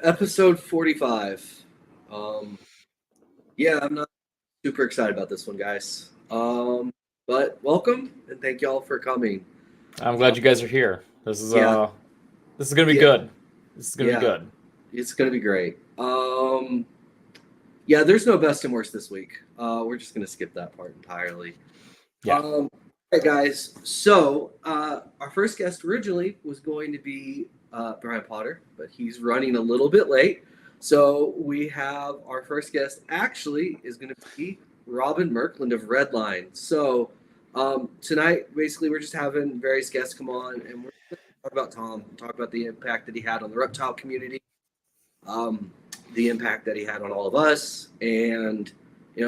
Episode 45. Yeah, I'm not super excited about this one, guys. But welcome and thank y'all for coming. I'm glad you guys are here. This is Yeah, this is gonna be yeah, good. This is gonna be yeah. good. It's gonna be great. Yeah, there's no best and worst this week. We're just gonna skip that part entirely. Yeah. All right, guys. So our first guest originally was going to be Brian Potter, but he's running a little bit late. So we have our first guest actually is going to be Robyn Markland of Redline. So tonight, basically, we're just having various guests come on, and we're going to talk about Tom, talk about the impact that he had on the reptile community, the impact that he had on all of us, and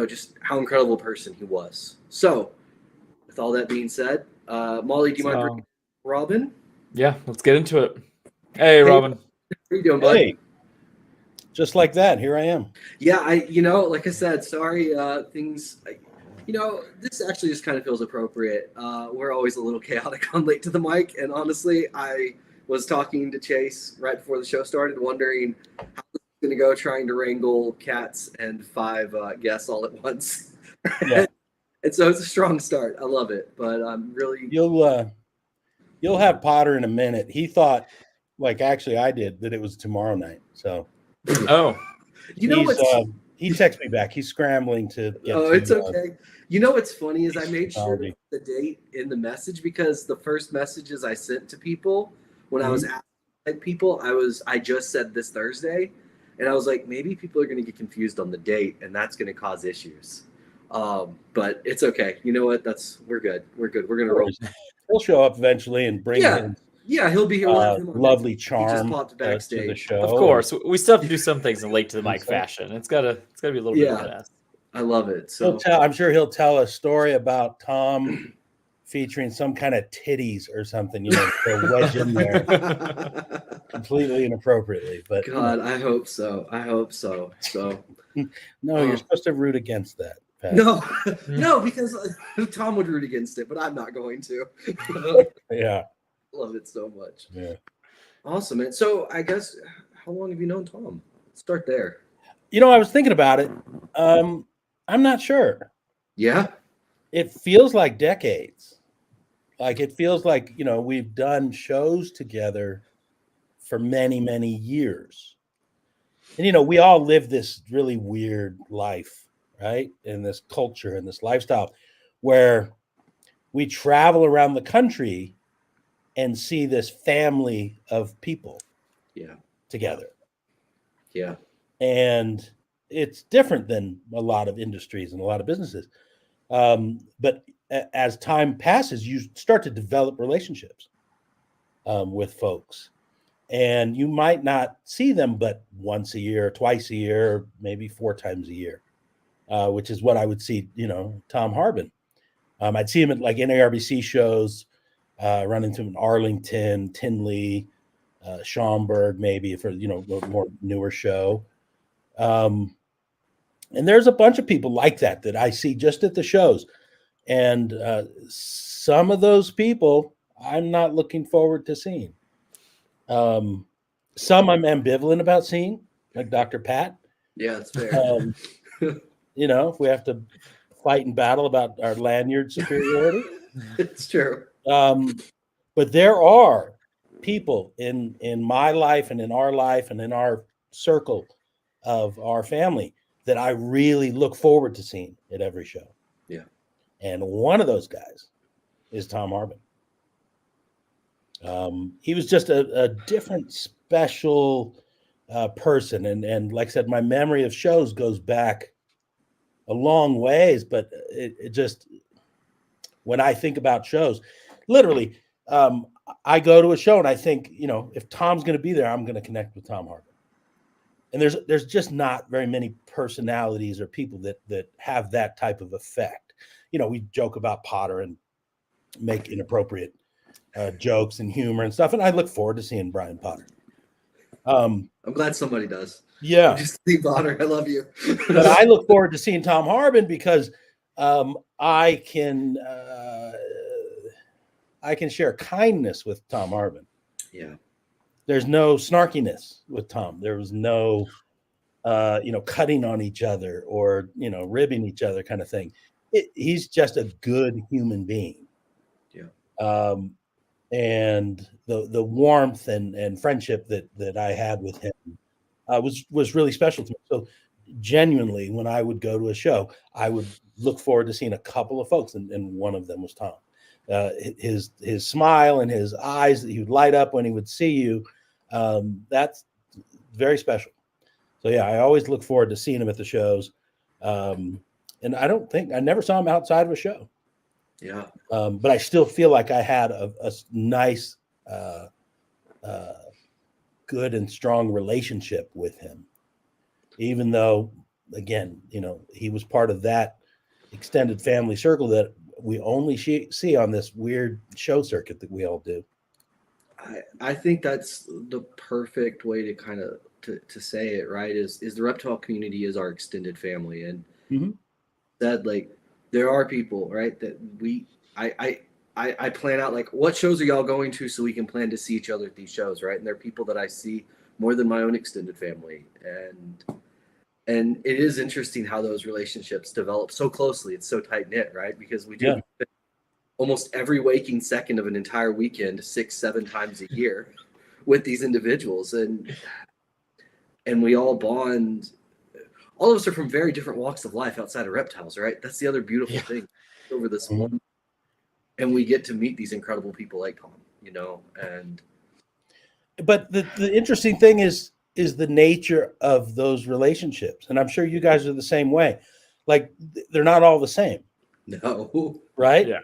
just how incredible a person he was. So, with all that being said, Molly, do you mind bringing Robyn? Yeah, let's get into it. Hey, Robyn. How are you doing, bud? Hey, just like that, here I am. Yeah, like I said, sorry, things, this actually just kind of feels appropriate. We're always a little chaotic on Late to the Mic, and honestly, I was talking to Chase right before the show started, wondering how this is going to go, trying to wrangle cats and 5 guests all at once. Yeah. And so it's a strong start. I love it, but I'm really... You'll have Potter in a minute. He thought, like actually I did, that it was tomorrow night. So Oh, he texted me back. He's scrambling to get it's okay. What's funny is I made sure technology. the date in the message, because the first messages I sent to people when I was asking people, I just said this Thursday, and I was like, maybe people are going to get confused on the date, and that's going to cause issues. But it's okay. You know what? We're good. We're good. We're going to roll. He'll show up eventually and bring his he'll be here. lovely charm. He just popped backstage. To the show. of course. We still have to do some things in Late to the Mic fashion. It's gotta be a little bit of that. I love it. So I'm sure he'll tell a story about Tom featuring some kind of titties or something, they're wedged in there completely inappropriately. But God, I hope so. So no, you're supposed to root against that. Pat. No, because Tom would root against it, but I'm not going to. Yeah. Love it so much. Yeah. Awesome, man. So I guess, how long have you known Tom? Let's start there. I was thinking about it. I'm not sure. Yeah. It feels like decades. Like it feels like, we've done shows together for many, many years. And, we all live this really weird life, right? In this culture and this lifestyle where we travel around the country and see this family of people together. Yeah. And it's different than a lot of industries and a lot of businesses. But as time passes, you start to develop relationships with folks. And you might not see them but once a year, twice a year, maybe 4 times a year, which is what I would see, Tom Harbin. I'd see him at like NARBC shows, run into him in Arlington, Tinley, Schaumburg, maybe for, a more newer show. And there's a bunch of people like that I see just at the shows. And some of those people I'm not looking forward to seeing. Some I'm ambivalent about seeing, like Dr. Pat. Yeah, that's fair. If we have to fight and battle about our lanyard superiority. It's true. But there are people in my life and in our life and in our circle of our family that I really look forward to seeing at every show. Yeah. And one of those guys is Tom Harbin. He was just a different, special person. And like I said, my memory of shows goes back a long ways, but it just, when I think about shows, literally, I go to a show and I think, if Tom's going to be there, I'm going to connect with Tom Harbin. And there's just not very many personalities or people that have that type of effect. We joke about Potter and make inappropriate jokes and humor and stuff. And I look forward to seeing Brian Potter. I'm glad somebody does. Yeah. Just Steve Potter, I love you. But I look forward to seeing Tom Harbin because I can share kindness with Tom Harbin. Yeah. there's no snarkiness with Tom. There was no, cutting on each other or, ribbing each other kind of thing. He's just a good human being. Yeah. And the warmth and friendship that I had with him was really special to me. So genuinely, when I would go to a show, I would look forward to seeing a couple of folks, and one of them was Tom. His smile and his eyes that he would light up when he would see you, that's very special. So yeah, I always look forward to seeing him at the shows. And I never saw him outside of a show. Yeah. But I still feel like I had a nice, good and strong relationship with him, even though, again, he was part of that extended family circle that we only see on this weird show circuit that we all do. I think that's the perfect way to kind of to say it, right? Is the reptile community is our extended family, and that, like, there are people, right, that I plan out, like, what shows are y'all going to so we can plan to see each other at these shows, right? And there are people that I see more than my own extended family, and it is interesting how those relationships develop so closely. It's so tight knit, right? Because we do almost every waking second of an entire weekend 6-7 times a year with these individuals, and we all bond. All of us are from very different walks of life outside of reptiles, right? That's the other beautiful thing over this one. And we get to meet these incredible people like Tom, and. But the interesting thing is the nature of those relationships. And I'm sure you guys are the same way. Like, they're not all the same. No. Right? Yeah.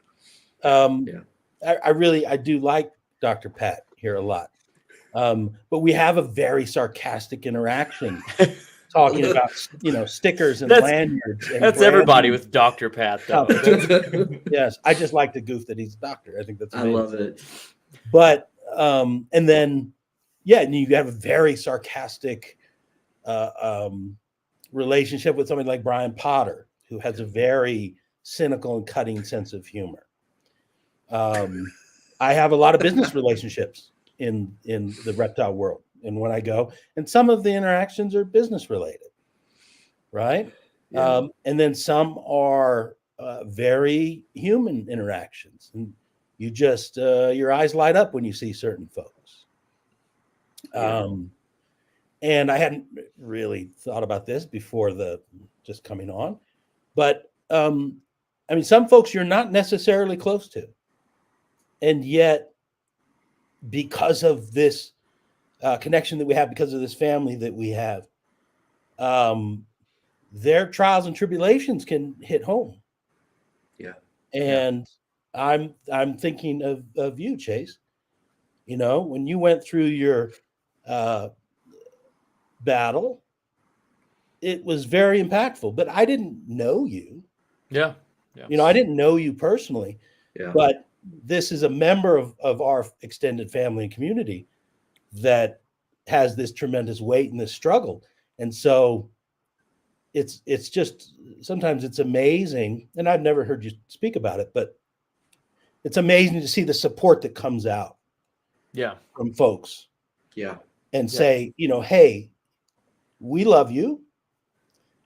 I do like Dr. Pat here a lot. But we have a very sarcastic interaction talking about, stickers and lanyards. And that's everybody with Dr. Pat, though. Yes. I just like the goof that he's a doctor. I think that's amazing. I love it. But, and then, and you have a very sarcastic relationship with somebody like Brian Potter, who has a very cynical and cutting sense of humor. I have a lot of business relationships in the reptile world, and when I go, and some of the interactions are business related, right? Yeah. And then some are very human interactions, and you just your eyes light up when you see certain folks. And I hadn't really thought about this before just coming on, but some folks you're not necessarily close to, and yet because of this connection that we have, because of this family that we have, their trials and tribulations can hit home. Yeah. And I'm thinking of you, Chase. When you went through your battle, it was very impactful, but I didn't know you. Yeah. I didn't know you personally. Yeah. But this is a member of our extended family and community that has this tremendous weight in this struggle. And so it's just, sometimes it's amazing, and I've never heard you speak about it, but it's amazing to see the support that comes out from folks. Yeah. And say, hey, we love you.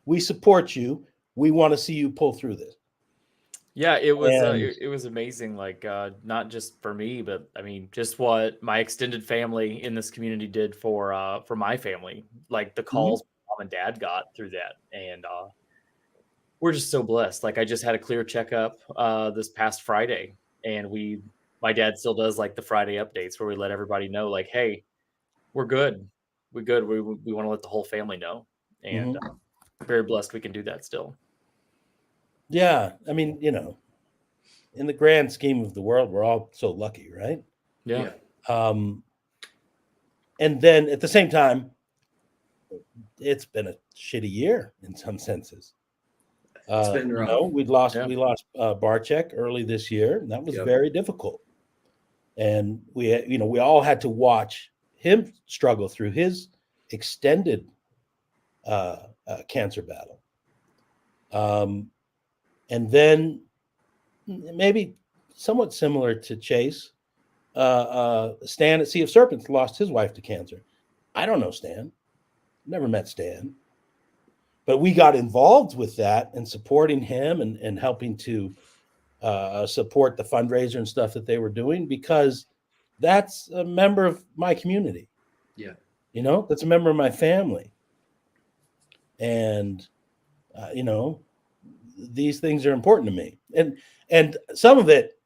We support you. We want to see you pull through this. Yeah, it was amazing. Like, not just for me, but I mean, just what my extended family in this community did for my family. Like the calls mom and dad got through that, and we're just so blessed. Like, I just had a clear checkup this past Friday, and my dad still does like the Friday updates where we let everybody know, like, hey, we're good. We're good. We want to let the whole family know, and very blessed we can do that still. Yeah. I mean, in the grand scheme of the world, we're all so lucky, right? Yeah. And then at the same time, it's been a shitty year in some senses. It's been rough. We lost Barchek early this year, and that was very difficult. And we all had to watch him struggle through his extended cancer battle. And then maybe somewhat similar to Chase, Stan at Sea of Serpents lost his wife to cancer. I don't know Stan. Never met Stan. But we got involved with that and supporting him and helping to support the fundraiser and stuff that they were doing, because that's a member of my community. Yeah. You know, that's a member of my family. And, you know, these things are important to me. And some of it,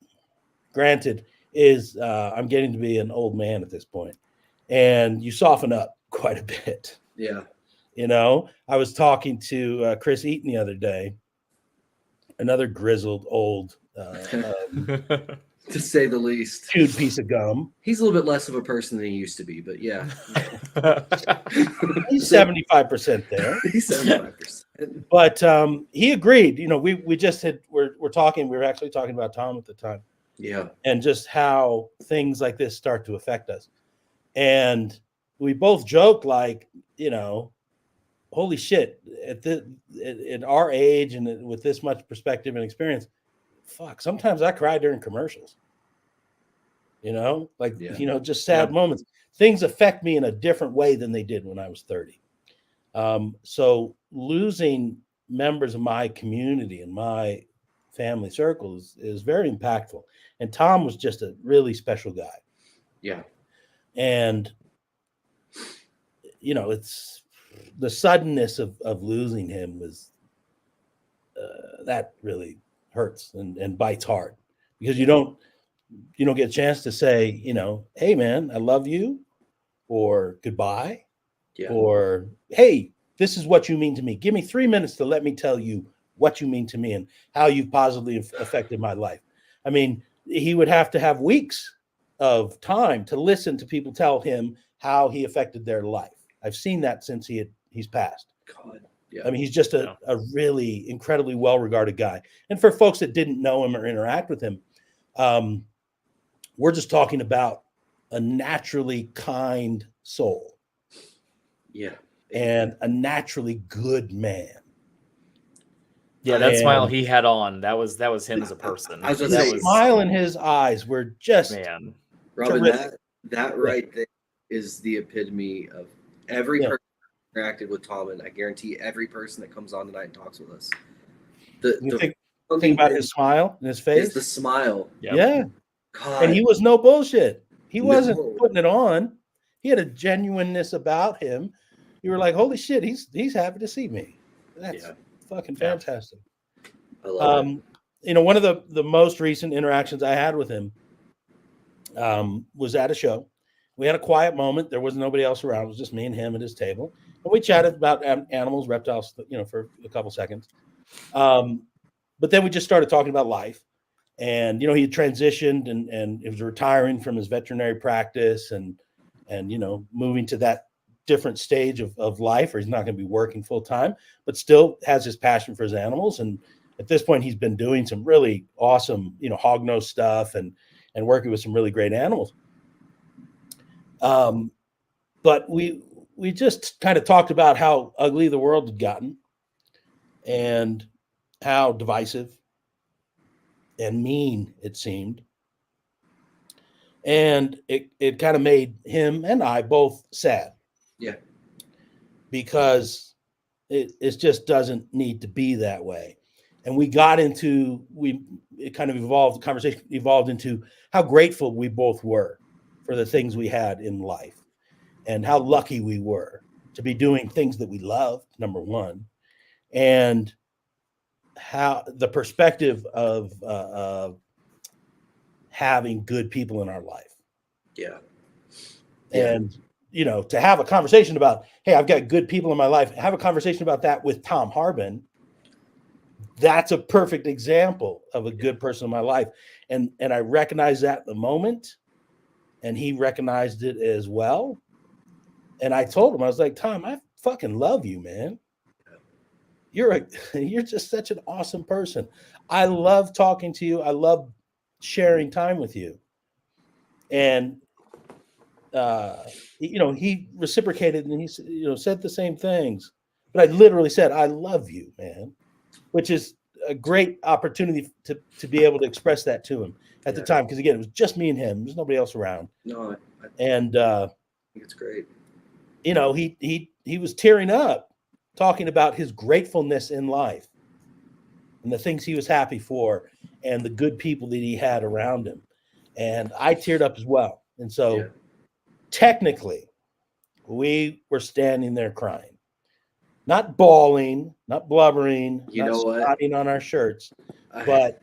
granted, is I'm getting to be an old man at this point, and you soften up quite a bit. Yeah. You know, I was talking to Chris Eaton the other day, another grizzled old to say the least, chewed piece of gum. He's a little bit less of a person than he used to be, but yeah. He's 75% there. He's 75%. But he agreed. You know, we just we're talking. We were actually talking about Tom at the time. Yeah. And just how things like this start to affect us. And we both joked, like, you know, holy shit, at our age and with this much perspective and experience, fuck, sometimes I cry during commercials. You know, like, you know, just sad moments. Things affect me in a different way than they did when I was 30. So losing members of my community and my family circle is very impactful. And Tom was just a really special guy. Yeah. And, you know, it's the suddenness of losing him was that really hurts and bites hard, because you don't get a chance to say, you know, hey man, I love you, or goodbye, or hey, this is what you mean to me. Give me 3 minutes to let me tell you what you mean to me and how you've positively affected my life. I mean, he would have to have weeks of time to listen to people tell him how he affected their life. I've seen that since he's passed. God. Yeah. I mean, he's just a really incredibly well-regarded guy. And for folks that didn't know him or interact with him, we're just talking about a naturally kind soul. Yeah. And a naturally good man. Yeah, that smile he had on, that was him as a person. I was just saying, smile in his eyes were just, man. Robyn, that right there is the epitome of every person who interacted with Tom, and I guarantee every person that comes on tonight and talks with us. Think about his smile in his face. It's the smile. Yep. Yeah. God. And he was no bullshit. He wasn't putting it on. He had a genuineness about him. You were like, holy shit, he's happy to see me. That's fucking fantastic. I love it. You know, one of the most recent interactions I had with him was at a show. We had a quiet moment. There was nobody else around. It was just me and him at his table. And we chatted about animals, reptiles, you know, for a couple seconds. But then we just started talking about life. And, you know, he had transitioned and he was retiring from his veterinary practice and you know, moving to that different stage of life where he's not going to be working full time, but still has his passion for his animals. And at this point, he's been doing some really awesome, you know, hog-nose stuff and working with some really great animals. But we just kind of talked about how ugly the world had gotten and how divisive and mean it seemed. And it kind of made him and I both sad. Yeah. Because it just doesn't need to be that way. And we got into, it kind of evolved, the conversation evolved into how grateful we both were for the things we had in life and how lucky we were to be doing things that we loved, number one, and how the perspective of having good people in our life. Yeah. And, you know, to have a conversation about, hey, I've got good people in my life, have a conversation about that with Tom Harbin. That's a perfect example of a good person in my life. And I recognized that in the moment, and he recognized it as well. And I told him, I was like, Tom, I fucking love you, man. You're just such an awesome person. I love talking to you. I love sharing time with you. And you know, he reciprocated and he, you know, said the same things. But I literally said, I love you, man, which is a great opportunity to be able to express that to him at the time, because again, it was just me and him. There's nobody else around. No, I think it's great. You know, he was tearing up, talking about his gratefulness in life and the things he was happy for and the good people that he had around him. And I teared up as well. And so technically, we were standing there crying, not bawling, not blubbering, not spotting on our shirts, but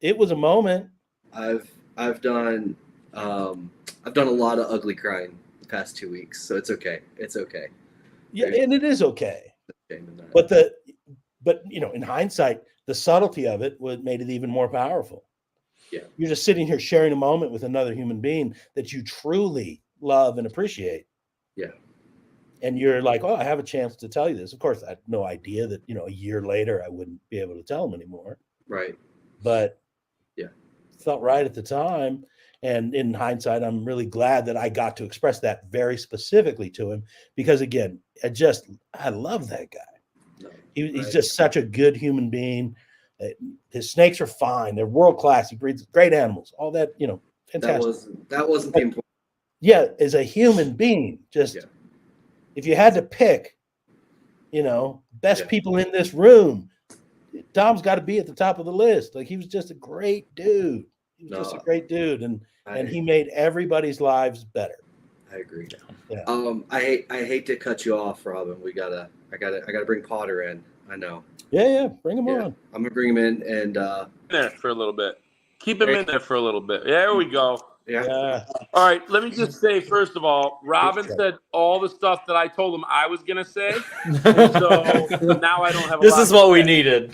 it was a moment. I've done a lot of ugly crying the past 2 weeks, so it's okay. It's okay. Yeah, and it is okay. But you know, in hindsight, the subtlety of it made it even more powerful. Yeah, you're just sitting here sharing a moment with another human being that you truly love and appreciate. Yeah. And you're like, oh, I have a chance to tell you this. Of course, I had no idea that, you know, a year later I wouldn't be able to tell him anymore. Right. But yeah, felt right at the time. And in hindsight, I'm really glad that I got to express that very specifically to him, because again, I love that guy. No, he's just such a good human being. His snakes are fine. They're world-class. He breeds great animals, all that, you know, fantastic. That wasn't the important. Yeah. As a human being, if you had to pick, you know, best people in this room, Tom's got to be at the top of the list. Like, he was just a great dude. He was just a great dude. And he made everybody's lives better. I agree. Yeah. I hate to cut you off, Robyn. I gotta bring Potter in. I know. Yeah. Bring him on. I'm gonna bring him in and there for a little bit. Keep him in there for a little bit. There we go. Yeah. All right. Let me just say, first of all, Robyn said all the stuff that I told him I was gonna say. So now I don't have. This is what we needed.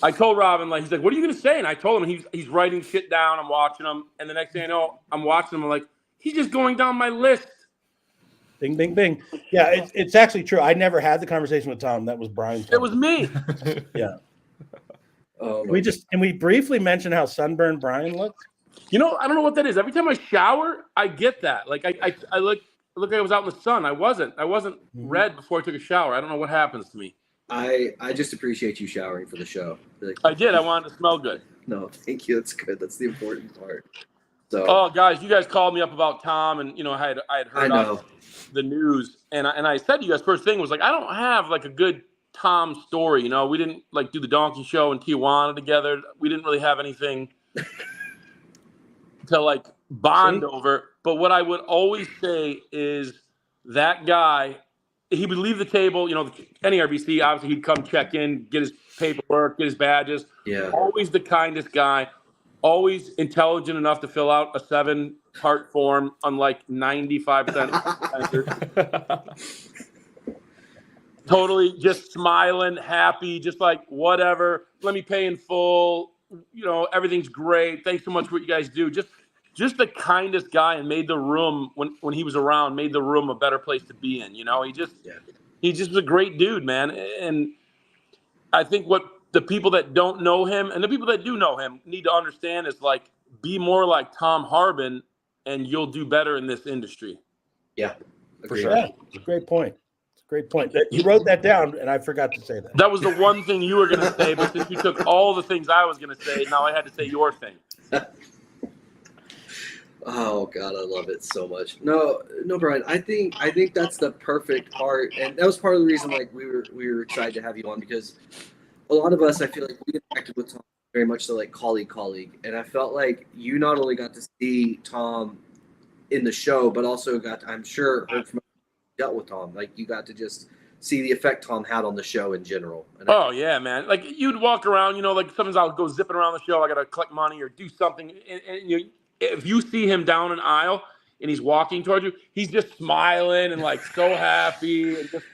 I told Robyn, he's like, what are you going to say? And I told him he's writing shit down. I'm watching him. And the next thing I know, I'm watching him. I'm like, he's just going down my list. Bing, bing, bing. Yeah, it's actually true. I never had the conversation with Tom. That was Brian. It was me. Yeah. Can we briefly mention how sunburned Brian looked? You know, I don't know what that is. Every time I shower, I get that. Like I look like I was out in the sun. I wasn't red before I took a shower. I don't know what happens to me. I just appreciate you showering for the show. I did. I wanted to smell good. No, thank you. That's good. That's the important part. So, oh, guys, you guys called me up about Tom, and you know, I had heard the news, and I said to you guys, first thing was like, I don't have like a good Tom story. You know, we didn't like do the donkey show in Tijuana together. We didn't really have anything to like bond over. But what I would always say is that guy. He would leave the table, you know, any RBC, obviously he'd come check in, get his paperwork, get his badges. Yeah. Always the kindest guy, always intelligent enough to fill out a 7-part form, unlike 95%. Totally just smiling, happy, just like whatever. Let me pay in full. You know, everything's great. Thanks so much for what you guys do. Just the kindest guy, and made the room when he was around, made the room a better place to be in. You know, he just was a great dude, man. And I think what the people that don't know him and the people that do know him need to understand is like, be more like Tom Harbin, and you'll do better in this industry. Yeah, for sure. Yeah, it's a great point. Great point. You wrote that down, and I forgot to say that. That was the one thing you were going to say, but since you took all the things I was going to say, now I had to say your thing. Oh God, I love it so much. No, Brian. I think that's the perfect part, and that was part of the reason like we were excited to have you on, because a lot of us, I feel like we interacted with Tom very much so like colleague, and I felt like you not only got to see Tom in the show, but also I'm sure heard from dealt with Tom. Like, you got to just see the effect Tom had on the show in general. And yeah, man. Like, you'd walk around, you know, like sometimes I'll go zipping around the show. I got to collect money or do something, and if you see him down an aisle and he's walking towards you, he's just smiling and like so happy, and just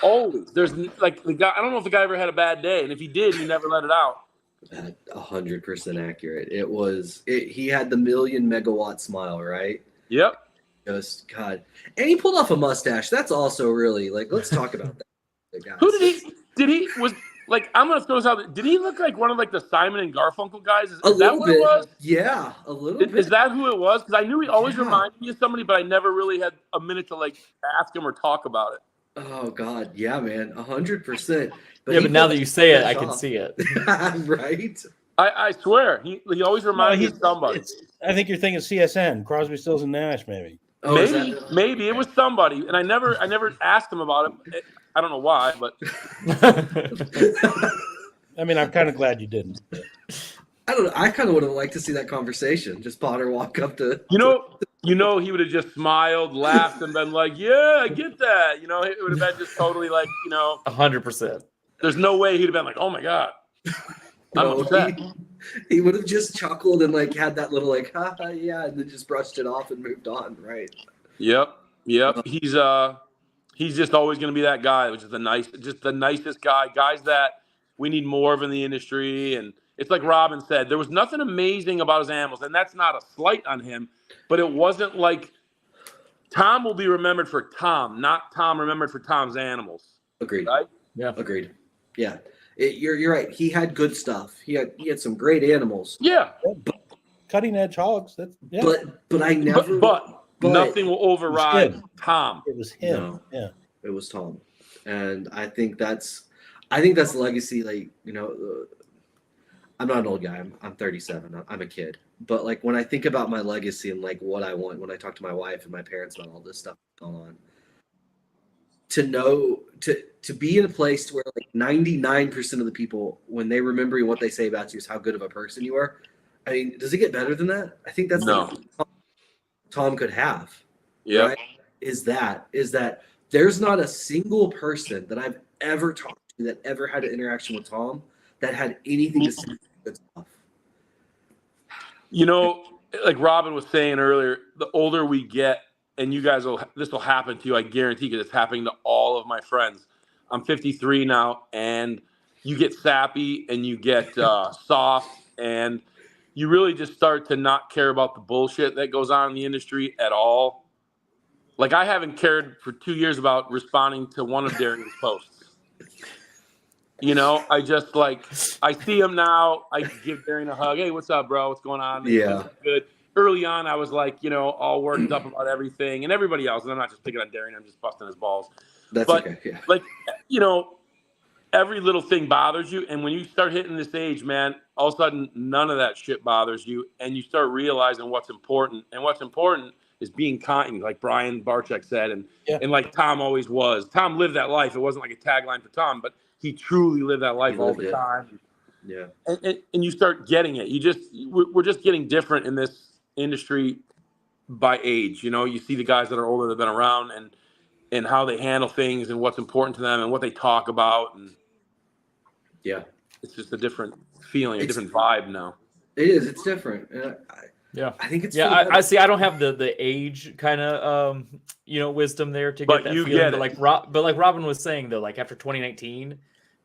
always there's like the guy. I don't know if the guy ever had a bad day, and if he did, he never let it out. 100% accurate. He had the 1,000,000 megawatt smile, right? Yep. Just God, and he pulled off a mustache. That's also really like. Let's talk about that. The guy. Who did he was. Like, I'm gonna throw this out. Did he look like one of like the Simon and Garfunkel guys? Is that what it was? Yeah, a little bit. Is that who it was? Because I knew he always reminded me of somebody, but I never really had a minute to like ask him or talk about it. Oh God, yeah, man, 100%. But now that you say it, I can see it. Right? I swear, he always reminds me of somebody. I think you're thinking CSN, Crosby, Stills, and Nash, maybe. Oh, Maybe it was somebody, and I never asked him about it. I don't know why, but I mean, I'm kind of glad you didn't. I don't know. I kind of would have liked to see that conversation. Just Potter walk up to he would have just smiled, laughed, and been like, "Yeah, I get that." It would have been just totally like, 100%. There's no way he'd have been like, "Oh my God, I'm upset." He would have just chuckled and like had that little like, ha, yeah, and then just brushed it off and moved on, right? Yep. He's just always going to be that guy, which is the nicest guy. Guys that we need more of in the industry, and it's like Robyn said, there was nothing amazing about his animals, and that's not a slight on him, but it wasn't like Tom will be remembered for Tom, not Tom remembered for Tom's animals. Agreed. Right? Yeah. Agreed. Yeah. You're right. He had good stuff. He had some great animals. Yeah. Cutting edge hogs. But I never. But nothing will override Tom. It was him. No, yeah. It was Tom, and I think that's legacy. Like I'm not an old guy. I'm 37. I'm a kid. But like when I think about my legacy and like what I want, when I talk to my wife and my parents about all this stuff going on, to be in a place where like 99% of the people, when they remember you, what they say about you is how good of a person you are. I mean, does it get better than that? I think that's no. Tom could have. Yeah. Right? Is that there's not a single person that I've ever talked to that ever had an interaction with Tom that had anything to say good stuff. Like Robyn was saying earlier, the older we get, and you guys this will happen to you, I guarantee, because it's happening to all of my friends. I'm 53 now, and you get sappy and you get soft, and you really just start to not care about the bullshit that goes on in the industry at all. Like, I haven't cared for 2 years about responding to one of Darian's posts. I just I see him now. I give Darian a hug. Hey, what's up, bro? What's going on? Yeah. Good. Early on, I was all worked up about everything, and everybody else. And I'm not just picking on Darian. I'm just busting his balls. That's okay. Yeah. Every little thing bothers you. And when you start hitting this age, man, all of a sudden, none of that shit bothers you. And you start realizing what's important. And what's important is being kind, like Brian Barczyk said. And like Tom always was. Tom lived that life. It wasn't like a tagline for Tom, but he truly lived that life all the time. Yeah. And you start getting it. We're just getting different in this industry by age. You see the guys that are older that have been around and how they handle things and what's important to them and what they talk about. And yeah, it's just a different feeling, a different vibe now. It is. It's different. I think it's. Yeah, I see. I don't have the age kind of wisdom there to get that you feeling. Get but like Robyn was saying though, like after 2019,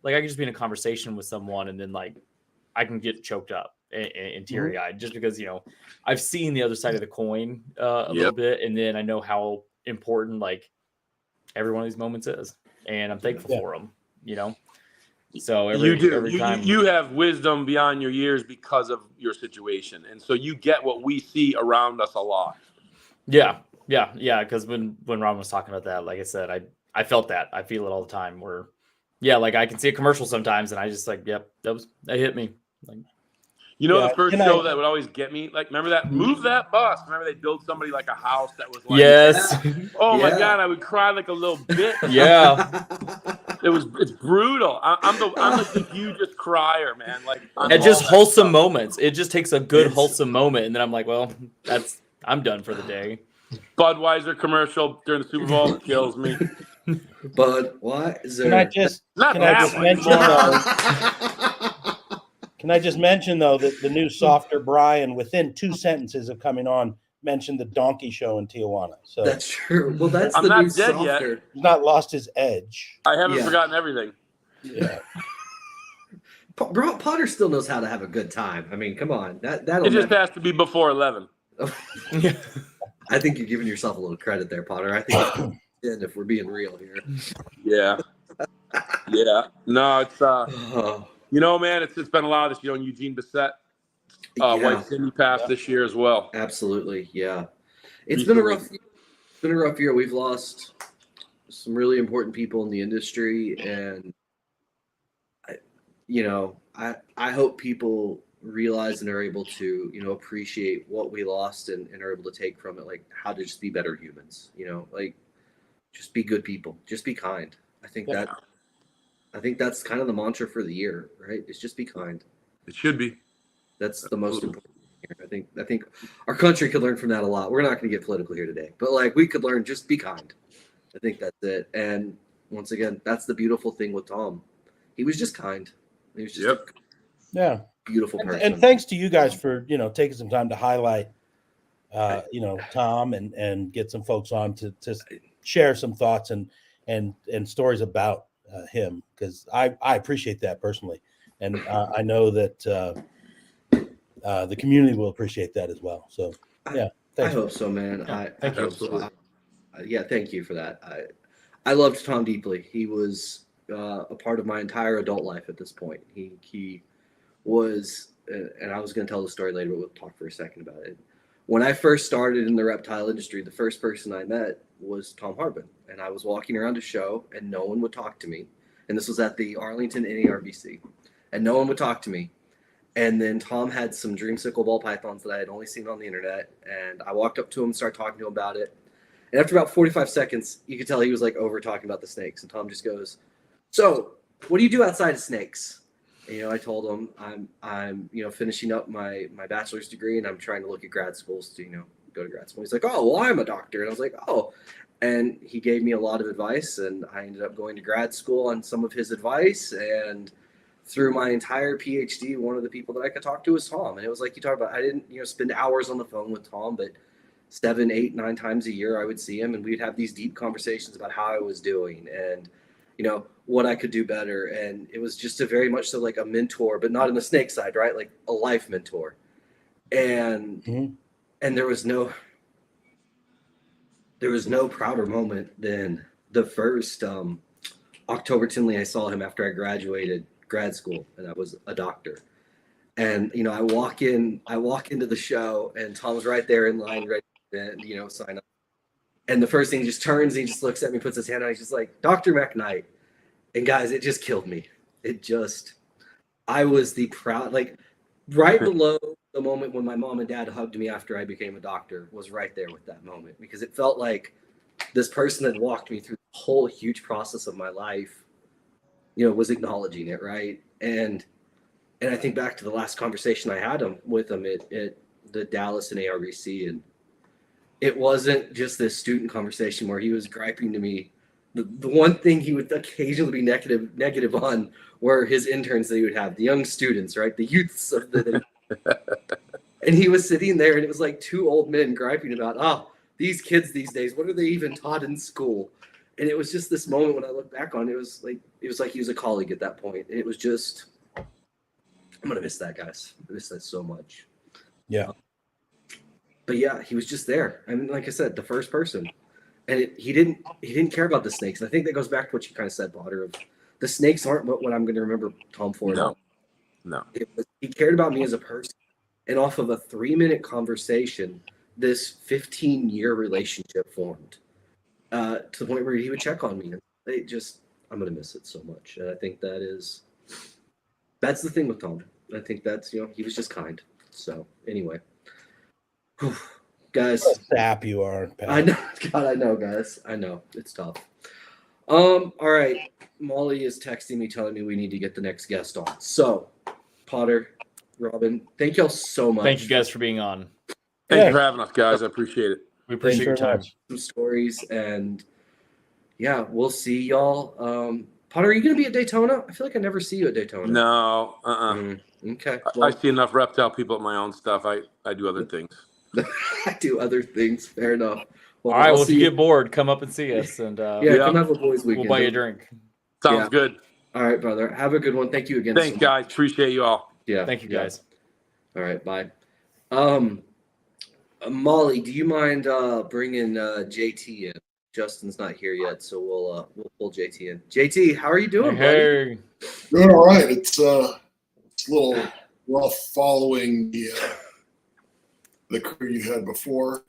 like I could just be in a conversation with someone and then like I can get choked up and teary eyed just because I've seen the other side of the coin a little bit, and then I know how important like every one of these moments is, and I'm thankful for them. So every time you have wisdom beyond your years because of your situation, and so you get what we see around us a lot. Yeah. Because when Robyn was talking about that, like I said, I felt that. I feel it all the time. Where, like I can see a commercial sometimes, and I just like, yep, that hit me. Like, the first show that would always get me, like, remember that Move That Bus? Remember they built somebody like a house that was like, yes. Oh my God, I would cry like a little bitch. Yeah. It's brutal. I'm like the hugest crier, man. Like, it just wholesome moments. It just takes a good wholesome moment, and then I'm like, well, I'm done for the day. Budweiser commercial during the Super Bowl kills me. Budweiser. Can I just mention though that the new Softer Brian, within 2 sentences of coming on, mentioned the Donkey Show in Tijuana. So that's true. Well, that's I'm the not new dead Softer. yet. He's not lost his edge. I haven't forgotten everything. Yeah. Potter still knows how to have a good time. I mean, come on. That'll it just has to be before 11. I think you're giving yourself a little credit there, Potter. I think if we're being real here. Yeah. No, it's man, it's been a lot of this. Eugene Bissett, White Cindy passed this year as well. Absolutely, yeah. It's been a rough year. We've lost really important people in the industry, and I hope people realize and are able to, appreciate what we lost and are able to take from it, like how to just be better humans, like just be good people, just be kind. I think that's kind of the mantra for the year, right? It's just be kind. It should be. That's the most important here. I think our country could learn from that a lot. We're not going to get political here today, but like we could learn, just be kind. I think that's it. And once again, that's the beautiful thing with Tom. He was just kind. He was just a beautiful person. And thanks to you guys for, taking some time to highlight, Tom and get some folks on to share some thoughts and stories about him, because I appreciate that personally. And I know that the community will appreciate that as well. So, yeah. I hope so, man. Yeah, I hope so. Thank you for that. I loved Tom deeply. He was a part of my entire adult life at this point. He was, and I was going to tell the story later, but we'll talk for a second about it. When I first started in the reptile industry, the first person I met was Tom Harbin, and I was walking around a show, and no one would talk to me. And this was at the Arlington NARBC, and no one would talk to me. And then Tom had some dreamsicle ball pythons that I had only seen on the internet, and I walked up to him and started talking to him about it. And after about 45 seconds, you could tell he was like over talking about the snakes. And Tom just goes, "So, what do you do outside of snakes?" And, I told him I'm finishing up my bachelor's degree, and I'm trying to look at grad schools to go to grad school. He's like, "Oh, well, I'm a doctor," and I was like, "Oh," and he gave me a lot of advice, and I ended up going to grad school on some of his advice. And through my entire PhD, one of the people that I could talk to was Tom. And it was like you talked about, I didn't spend hours on the phone with Tom, but 7, 8, 9 times a year I would see him, and we'd have these deep conversations about how I was doing and what I could do better. And it was just a very much so like a mentor, but not in the snake side, right? Like a life mentor. And and there was no prouder moment than the first October Tinley I saw him after I graduated grad school, and I was a doctor. And I walk into the show, and Tom's right there in line, ready to sign up. And the first thing, he just turns, and he just looks at me, puts his hand out, he's just like, "Dr. McKnight." And guys, it just killed me. I was the proud, like right below the moment when my mom and dad hugged me after I became a doctor was right there with that moment, because it felt like this person that walked me through the whole huge process of my life, was acknowledging it, right? And I think back to the last conversation I had with him at the Dallas and ARBC, and it wasn't just this student conversation where he was griping to me. The one thing he would occasionally be negative on were his interns that he would have, the young students, right? The youths of the and he was sitting there, and it was like two old men griping about, these kids these days, what are they even taught in school? And it was just this moment when I look back on it, it was like he was a colleague at that point. And it was just, I'm gonna miss that, guys. I miss that so much. Yeah. But yeah, he was just there. I mean, like I said, the first person. And he didn't care about the snakes. And I think that goes back to what you kind of said, Potter, of the snakes aren't what I'm going to remember Tom for. No. He cared about me as a person. And off of a 3-minute conversation, this 15-year relationship formed to the point where he would check on me. And I'm going to miss it so much. And I think that's the thing with Tom. I think that's, he was just kind. So anyway. Whew. Guys, what a sap you are, pal. I know. God, I know, guys. I know. It's tough. All right. Molly is texting me, telling me we need to get the next guest on. So, Potter, Robyn, thank y'all so much. Thank you guys for being on. Thanks for having us, guys. I appreciate it. We appreciate your time. Some stories, and yeah, we'll see y'all. Potter, are you going to be at Daytona? I feel like I never see you at Daytona. No. Okay. Well, I see enough reptile people at my own stuff. I do other things. I do other things. Fair enough. Well, all right. Well, if you get bored, come up and see us, and come have a boys' weekend. We'll buy you a drink. Sounds good. All right, brother. Have a good one. Thank you again. Thanks, guys. Appreciate you all. Yeah. Thank you, guys. All right. Bye. Molly, do you mind bringing JT in? Justin's not here yet, so we'll pull JT in. JT, how are you doing, buddy? Doing all right. It's a little rough following the crew you had before.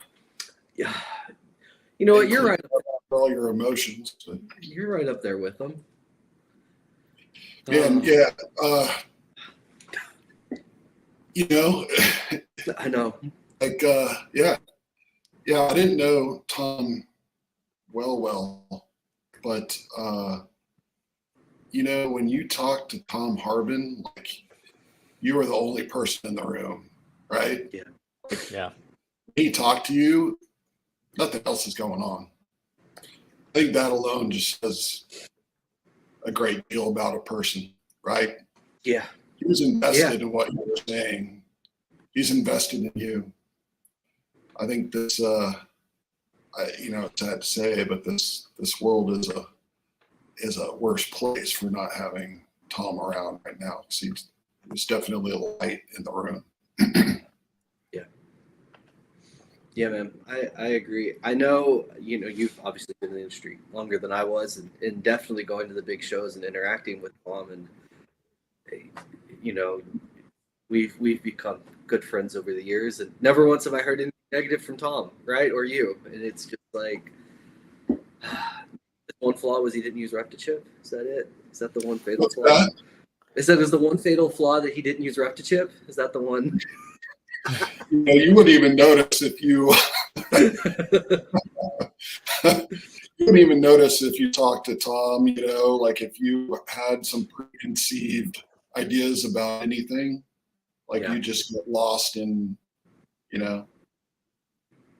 Yeah. You know what? You're right. all your emotions. But, You're right up there with them. and you know, I know. like, yeah, I didn't know Tom well, but you know, when you talk to Tom Harbin, like you were the only person in the room, right? Yeah. Yeah. He talked to you, nothing else is going on. I think that alone just says a great deal about a person, right? Yeah. He was invested in what you were saying. He's invested in you. I think this, you know, it's sad to say, but this world is a worse place for not having Tom around right now. Because he's definitely a light in the room. Yeah, man, I agree. I know, you know, you've obviously been in the industry longer than I was, and definitely going to the big shows and interacting with Tom, and you know, we've become good friends over the years, and never once have I heard anything negative from Tom, right, or you. And it's just like, one flaw was he didn't use Reptichip. Is that it? Is that the one fatal What's flaw? that? Is the one fatal flaw that he didn't use Reptichip? Is that the one? You know, you wouldn't even notice if you you wouldn't even notice if you talked to Tom, you know, like if you had some preconceived ideas about anything, like you just get lost in, you know,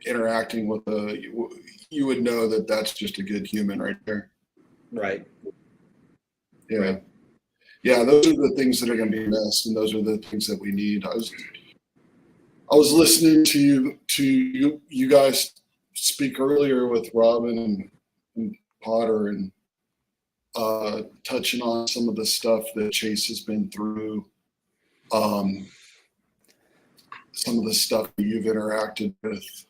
interacting with you would know that that's just a good human right there. Right. Yeah. Right. Yeah, those are the things that are going to be missed, and those are the things that we need. I was listening to you guys speak earlier with Robyn and Potter, and touching on some of the stuff that Chase has been through, some of the stuff that you've interacted with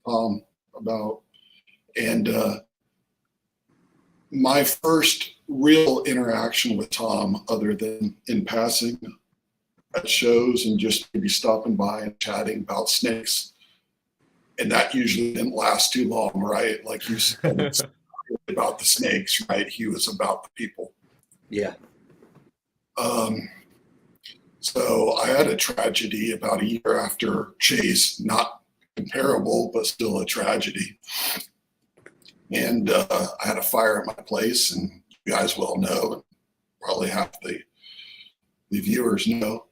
Tom about, and my first real interaction with Tom, other than in passing at shows and just maybe stopping by and chatting about snakes. And that usually didn't last too long, right? Like you said, about the snakes, right? He was about the people. Yeah. So I had a tragedy about a year after Chase, not comparable, but still a tragedy. And I had a fire at my place, and you guys well know, and probably half the viewers know.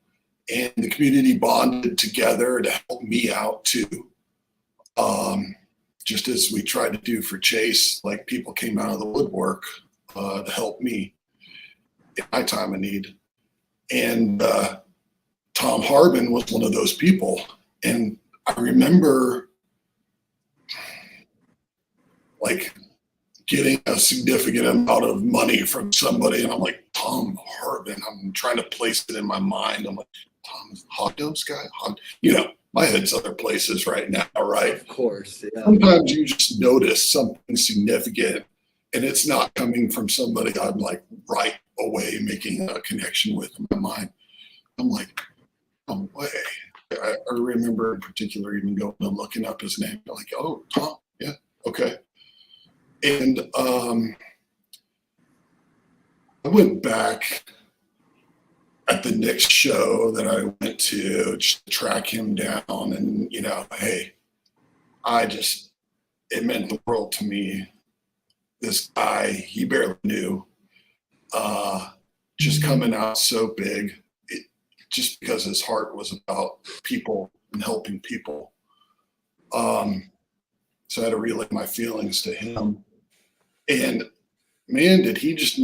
And the community bonded together to help me out too. Just as we tried to do for Chase, like people came out of the woodwork to help me in my time of need. And Tom Harbin was one of those people. And I remember like getting a significant amount of money from somebody, and I'm like, Tom Harbin, I'm trying to place it in my mind. I'm like, Tom, hot dogs guy? You know, my head's other places right now, right? Of course, yeah. Sometimes you just notice something significant, and it's not coming from somebody I'm like right away making a connection with in my mind. I'm like, no way. I remember in particular even going and looking up his name, like, oh, Tom, yeah, okay. And I went back at the next show that I went to just to track him down, and you know, hey, it meant the world to me. This guy, he barely knew, just coming out so big, just because his heart was about people and helping people. So I had to relay my feelings to him. And man, did he just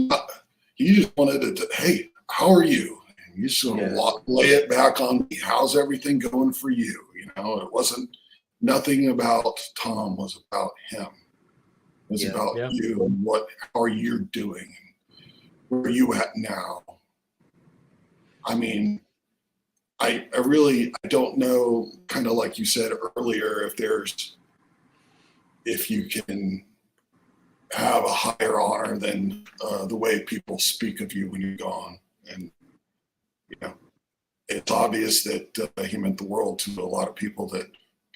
wanted to, hey, how are you? And you just sort of lay it back on me. How's everything going for you? You know, it wasn't, nothing about Tom was about him. It was about you and how are you doing? Where are you at now? I mean, I don't know, kind of like you said earlier, if you can have a higher honor than the way people speak of you when you're gone. And, you know, it's obvious that he meant the world to a lot of people that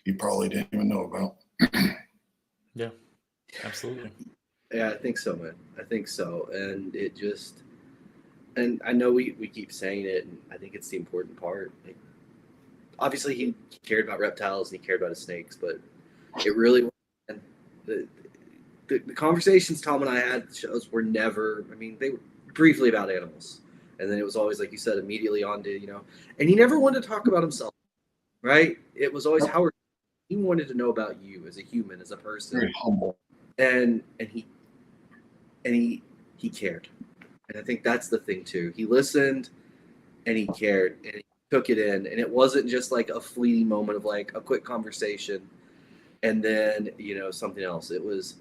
he probably didn't even know about. Yeah. Absolutely. Yeah, I think so, man. I think so. And it just, and I know we keep saying it, and I think it's the important part. Like, obviously, he cared about reptiles and he cared about his snakes, but it really, the conversations Tom and I had at the shows were never, I mean, they were briefly about animals. And then it was always, like you said, immediately on to, and he never wanted to talk about himself, right? It was always Howard. He wanted to know about you as a human, as a person. Very humble. And he cared. And I think that's the thing too. He listened and he cared and he took it in. And it wasn't just like a fleeting moment of like a quick conversation and then, something else. It was,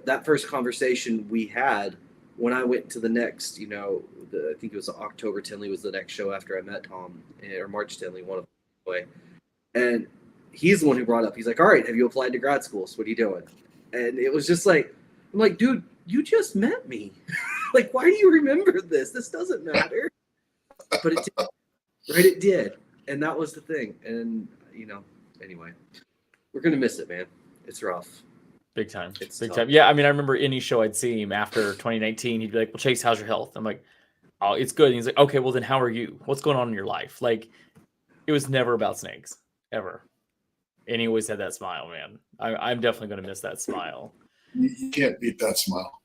that first conversation we had when I went to the next, I think it was October Tinley was the next show after I met Tom, or March Tinley, one of them anyway. And he's the one who brought up, he's like, all right, have you applied to grad school? So what are you doing? And it was just like, I'm like, dude, you just met me. Like, why do you remember this? This doesn't matter. But it did, right? It did. And that was the thing. And, anyway, we're going to miss it, man. It's rough. Big time. It's Big tough. time. Yeah, I mean, I remember any show I'd see him after 2019, he'd be like, well, Chase, how's your health? I'm like, oh, it's good. And he's like, okay, well, then how are you? What's going on in your life? Like, it was never about snakes, ever. And he always had that smile, man. I'm definitely going to miss that smile. You can't beat that smile.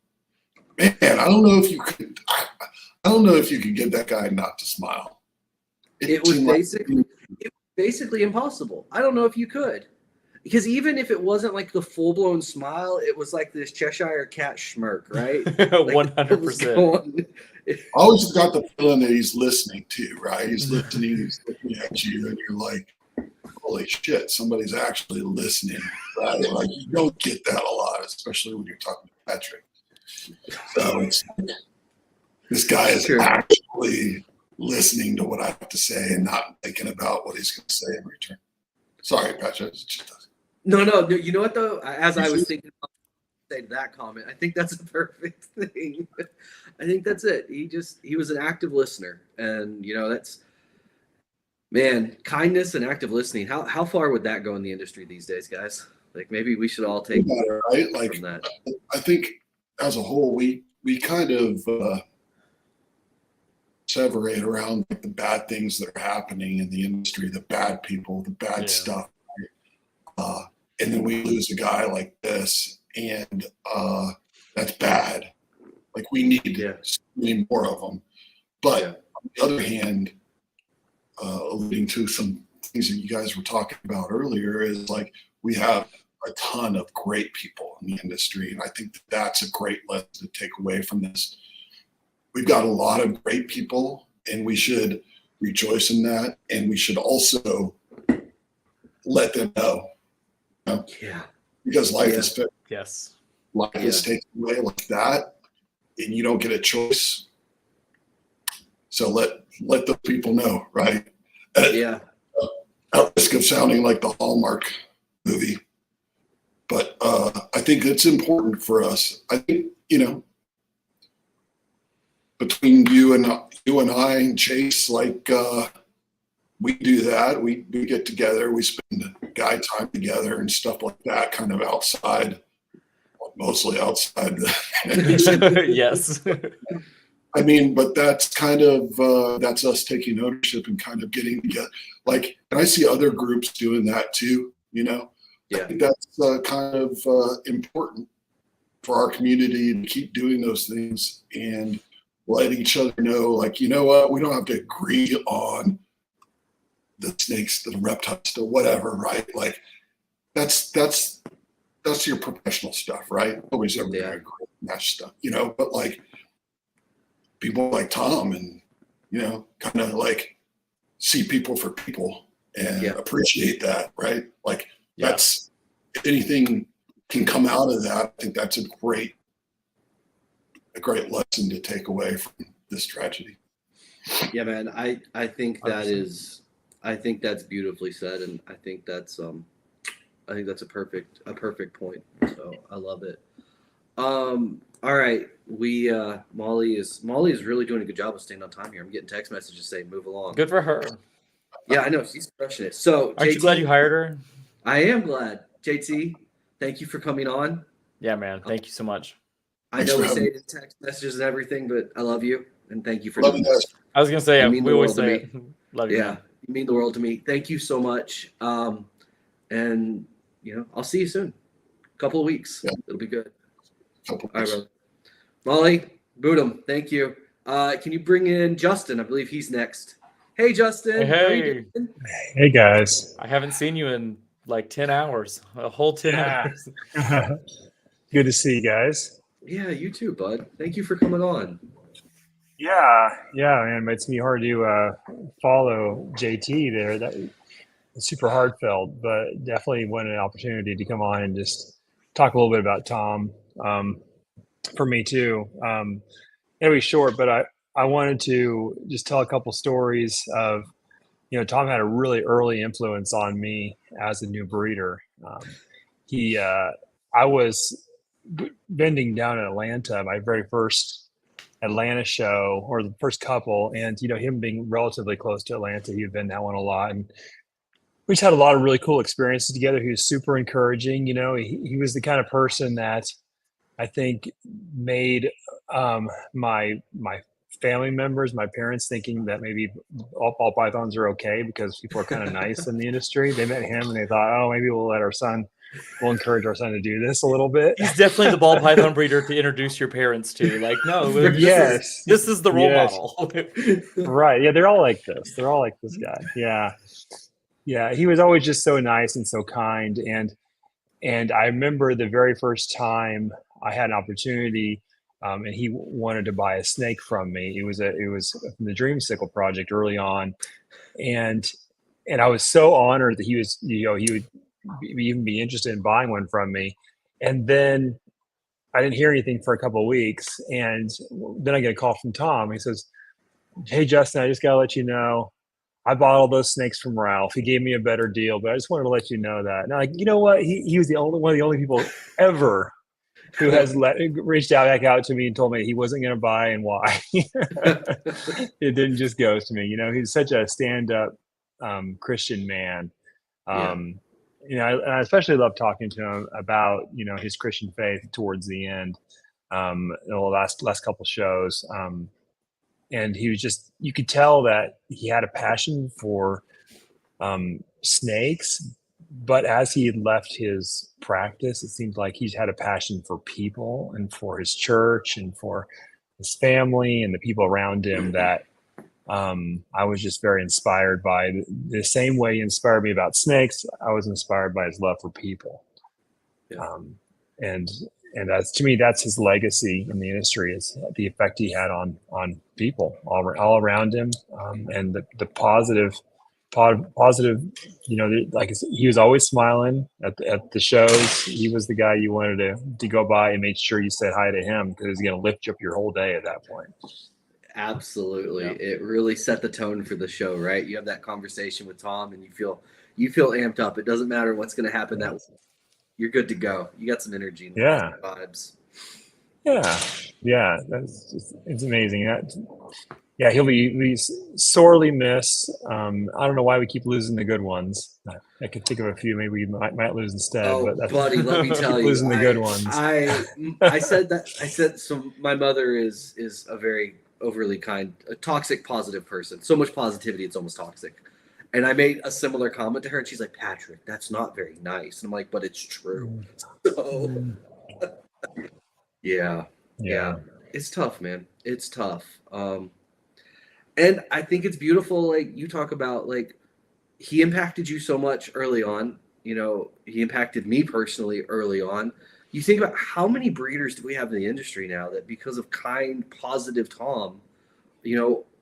Man, I don't know if you could. I don't know if you could get that guy not to smile. It was basically impossible. I don't know if you could. Because even if it wasn't like the full-blown smile, it was like this Cheshire cat smirk, right? 100%. I always got the feeling that he's listening too, right? He's listening, he's looking at you, and you're like, holy shit, somebody's actually listening, right? Like, you don't get that a lot, especially when you're talking to Patrick. So it's this guy is actually listening to what I have to say and not thinking about what he's going to say in return. Sorry, Patrick. No. You know what though? As I was thinking about saying that comment, I think that's a perfect thing. I think that's it. He was an active listener, and that's, man, kindness and active listening. How far would that go in the industry these days, guys? Like, maybe we should all take right. Like, from that. I think as a whole, we kind of separate around like the bad things that are happening in the industry, the bad people, the bad stuff. And then we lose a guy like this, and that's bad. Like, we need more of them. But on the other hand, alluding to some things that you guys were talking about earlier, is like, we have a ton of great people in the industry. And I think that's a great lesson to take away from this. We've got a lot of great people, and we should rejoice in that. And we should also let them know. Because life is fit. Yes. Life is taken away like that, and you don't get a choice. So let the people know, right? At risk of sounding like the Hallmark movie. But I think it's important for us. I think, between you and I and Chase, like, we do that. We get together. We spend guy time together and stuff like that, kind of outside, mostly outside. Yes. I mean, but that's kind of that's us taking ownership and kind of getting together. Like, and I see other groups doing that too. I think that's kind of important for our community to keep doing those things and let each other know, like, you know what, we don't have to agree on the snakes, the reptiles, the whatever, right? Like, that's your professional stuff, right? Nobody's ever gonna agree on that stuff, but like, people like Tom and, kind of like see people for people and appreciate that, right? Like, that's, if anything can come out of that, I think that's a great lesson to take away from this tragedy. Yeah, man. I think that's beautifully said, and I think that's a perfect point. So I love it. All right, Molly is really doing a good job of staying on time here. I'm getting text messages saying move along. Good for her. Yeah, I know, she's crushing it. So aren't you glad you hired her? I am glad. JT, thank you for coming on. Yeah, man. Thank you so much. I know we say it in text messages and everything, but I love you and thank you for Love you doing guys. this. I was gonna say, You yeah, mean we the always world to say me. it. Love you, Yeah, man. you mean the world to me. Thank you so much. And I'll see you soon. A couple of weeks. Yeah. It'll be good. Couple All right, weeks. brother. Molly, Boodum, thank you. Can you bring in Justin? I believe he's next. Hey, Justin. How are you doing? Hey guys. I haven't seen you in like 10 hours, a whole 10 Yeah. hours. Good to see you guys. Yeah, you too, bud. Thank you for coming on. Yeah, man. It makes me hard to follow JT there. It's super heartfelt, but definitely wanted an opportunity to come on and just talk a little bit about Tom. For me too. It'll be short, but I wanted to just tell a couple stories of, Tom had a really early influence on me as a new breeder. I was vending down in Atlanta, my very first Atlanta show, or the first couple, and him being relatively close to Atlanta, he had been that one a lot, and we just had a lot of really cool experiences together. He was super encouraging. He was the kind of person that I think made my family members, my parents, thinking that maybe all ball pythons are okay because people are kind of nice in the industry. They met him and they thought, oh, maybe we'll encourage our son to do this a little bit. He's definitely the ball python breeder to introduce your parents to. Like, no, yes, this is the role model. Right. Yeah, they're all like this. They're all like this guy. Yeah. He was always just so nice and so kind. And I remember the very first time I had an opportunity, and he wanted to buy a snake from me. It was from the Dreamsicle project early on, and I was so honored that he would even be interested in buying one from me. And then I didn't hear anything for a couple of weeks, and then I get a call from Tom. He says, "Hey Justin, I just gotta let you know, I bought all those snakes from Ralph. He gave me a better deal, but I just wanted to let you know that." And I'm like, you know what? He was one of the only people ever who has reached back out to me and told me he wasn't going to buy and why. It didn't just ghost me. He's such a stand-up Christian man. I especially love talking to him about his Christian faith towards the end, the last couple shows. And he was just, you could tell that he had a passion for snakes, but as he had left his practice, it seemed like he's had a passion for people and for his church and for his family and the people around him that I was just very inspired by. The same way he inspired me about snakes, I was inspired by his love for people. Yeah. And that's, to me, that's his legacy in the industry, is the effect he had on people all around him, and the positive, like he was always smiling at the shows. He was the guy you wanted to go by and make sure you said hi to him, because he's going to lift you up your whole day at that point. Absolutely. Yeah. It really set the tone for the show, right? You have that conversation with Tom and you feel amped up. It doesn't matter what's going to happen. That you're good to go. You got some energy and vibes. Yeah. It's amazing. Yeah, he'll be sorely missed. I don't know why we keep losing the good ones. I could think of a few maybe we might lose instead. Oh, but buddy, let me tell you, losing the good ones. I said so. My mother is a very overly kind, a toxic positive person. So much positivity, it's almost toxic. And I made a similar comment to her, and she's like, "Patrick, that's not very nice." And I'm like, "But it's true." So, yeah, it's tough, man. It's tough. And I think it's beautiful. Like you talk about, like he impacted you so much early on. He impacted me personally early on. You think about how many breeders do we have in the industry now that because of kind, positive Tom,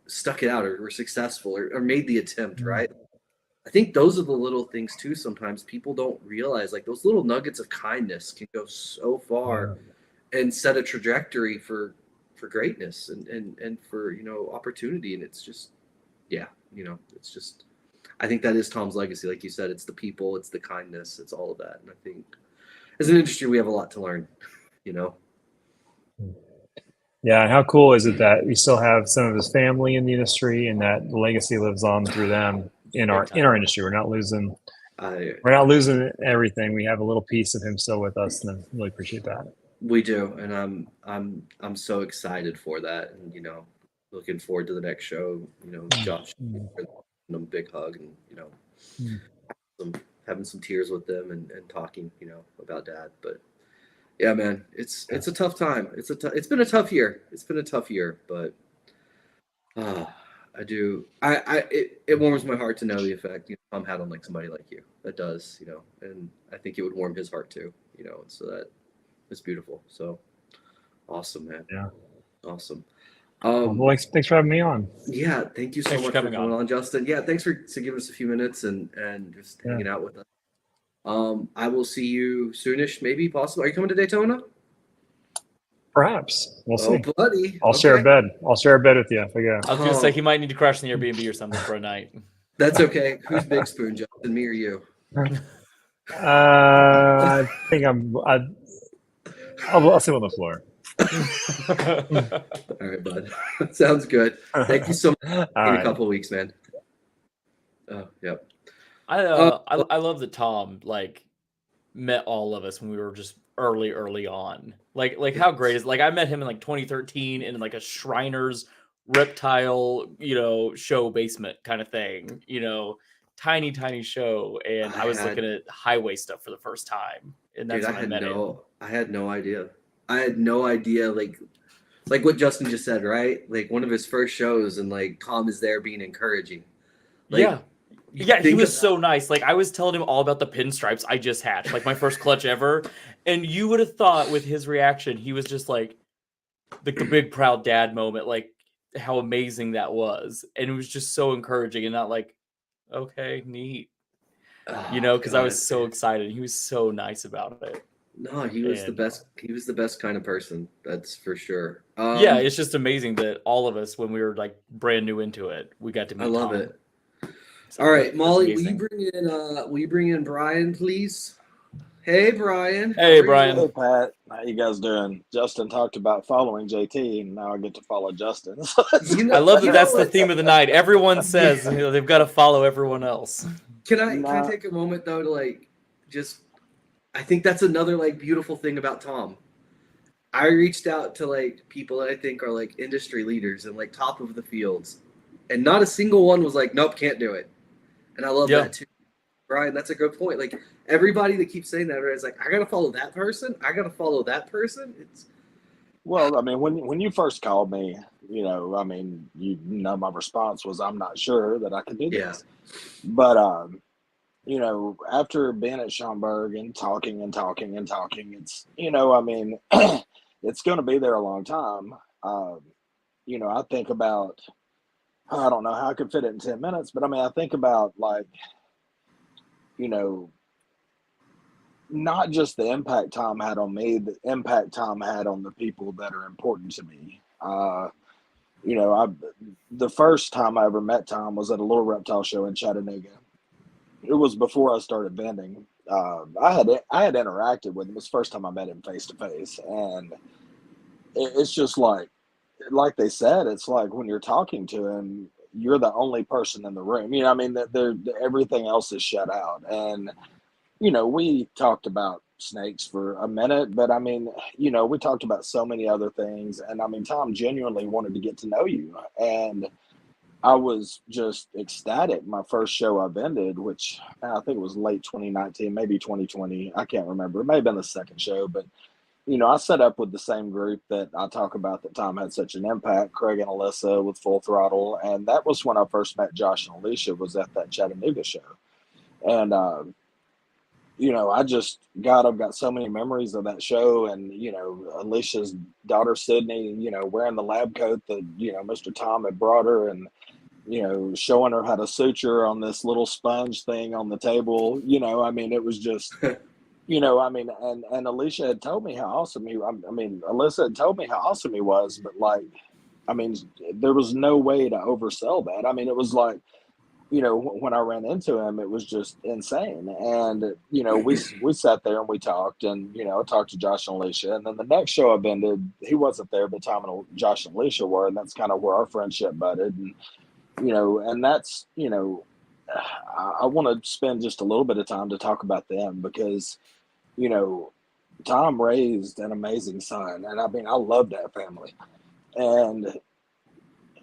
stuck it out or were successful or made the attempt, right? I think those are the little things too. Sometimes people don't realize, like those little nuggets of kindness can go so far and set a trajectory for greatness and for, opportunity. And it's just, it's just, I think that is Tom's legacy. Like you said, it's the people, it's the kindness, it's all of that. And I think as an industry, we have a lot to learn, Yeah, and how cool is it that we still have some of his family in the industry, and that the legacy lives on through them in our industry. We're not losing We're not losing everything. We have a little piece of him still with us, and I really appreciate that. We do, and I'm so excited for that, and looking forward to the next show. Josh, a big hug, and having some tears with them, and talking, about Dad. But yeah, man, it's a tough time. It's been a tough year. But it warms my heart to know the effect Tom had on like somebody like you. That does, and I think it would warm his heart too. So that it's beautiful. So awesome, man. Yeah, awesome. Well, thanks for having me on. Yeah, thank you so much for coming on, Justin. Yeah, thanks for giving us a few minutes and just hanging out with us. I will see you soonish, maybe, possibly. Are you coming to Daytona? Perhaps. We'll see. Buddy. I'll share a bed. I'll share a bed with you if I go. I was going to say he might need to crash in the Airbnb or something for a night. That's okay. Who's Big Spoon, Justin? Me or you? I think I'll sit on the floor. All right, bud. Sounds good. Thank you so much. In a couple of weeks, man. Oh, yep. I love that Tom met all of us when we were just early on. Like how great is I met him in 2013 in a Shriners Reptile show basement kind of thing. Tiny show, and I was looking at highway stuff for the first time, and that's when I met him. I had no idea. Like what Justin just said, right? Like one of his first shows, and Tom is there being encouraging. Yeah, he was so nice. I was telling him all about the pinstripes I just hatched, my first clutch ever, and you would have thought with his reaction, he was just the big proud dad moment, how amazing that was, and it was just so encouraging, and not okay, neat, because I was so excited. He was so nice about it. No, he was the best. He was the best kind of person. That's for sure. Yeah, it's just amazing that all of us, when we were brand new into it, we got to meet. I love it. So all right, Molly, will you bring in Brian, please? Hey, Brian. Hey, Brian. Hey, Pat. How you guys doing? Justin talked about following JT, and now I get to folloll Justin. I love that. That's the theme of the night. Everyone says they've got to follow everyone else. Can I take a moment though to I think that's another beautiful thing about Tom. I reached out to people that I think are industry leaders and top of the fields, and not a single one was nope, can't do it. And I love that too. Brian, that's a good point. Everybody that keeps saying that, everybody's I gotta follow that person. I gotta follow that person. Well, I mean, when you first called me, my response was, I'm not sure that I can do this. But after being at Schaumburg and talking, it's it's going to be there a long time. I think about, I don't know how I could fit it in 10 minutes, but I think about not just the impact Tom had on me, the impact Tom had on the people that are important to me. The first time I ever met Tom was at a little reptile show in Chattanooga. It was before I started vending. I had interacted with him. It was the first time I met him face to face, and it's just like they said, it's when you're talking to him, you're the only person in the room. Everything else is shut out. And we talked about snakes for a minute, but we talked about so many other things. And Tom genuinely wanted to get to know you, and I was just ecstatic. My first show I vended, which I think it was late 2019, maybe 2020. I can't remember. It may have been the second show, but, I set up with the same group that I talk about that Tom had such an impact, Craig and Alyssa with Full Throttle. And that was when I first met Josh and Alicia, was at that Chattanooga show. And, I've got so many memories of that show. And, Alicia's daughter, Sydney, wearing the lab coat that, Mr. Tom had brought her, and, showing her how to suture on this little sponge thing on the table. It was just, and Alicia had told me how awesome Alyssa had told me how awesome he was, but there was no way to oversell that. It was when I ran into him, it was just insane. And, we sat there and we talked, and, I talked to Josh and Alicia. And then the next show I vended, he wasn't there, but Tom and Josh and Alicia were, and that's kind of where our friendship budded. And, and that's, I want to spend just a little bit of time to talk about them because, you know, Tom raised an amazing son. And I mean, I love that family. And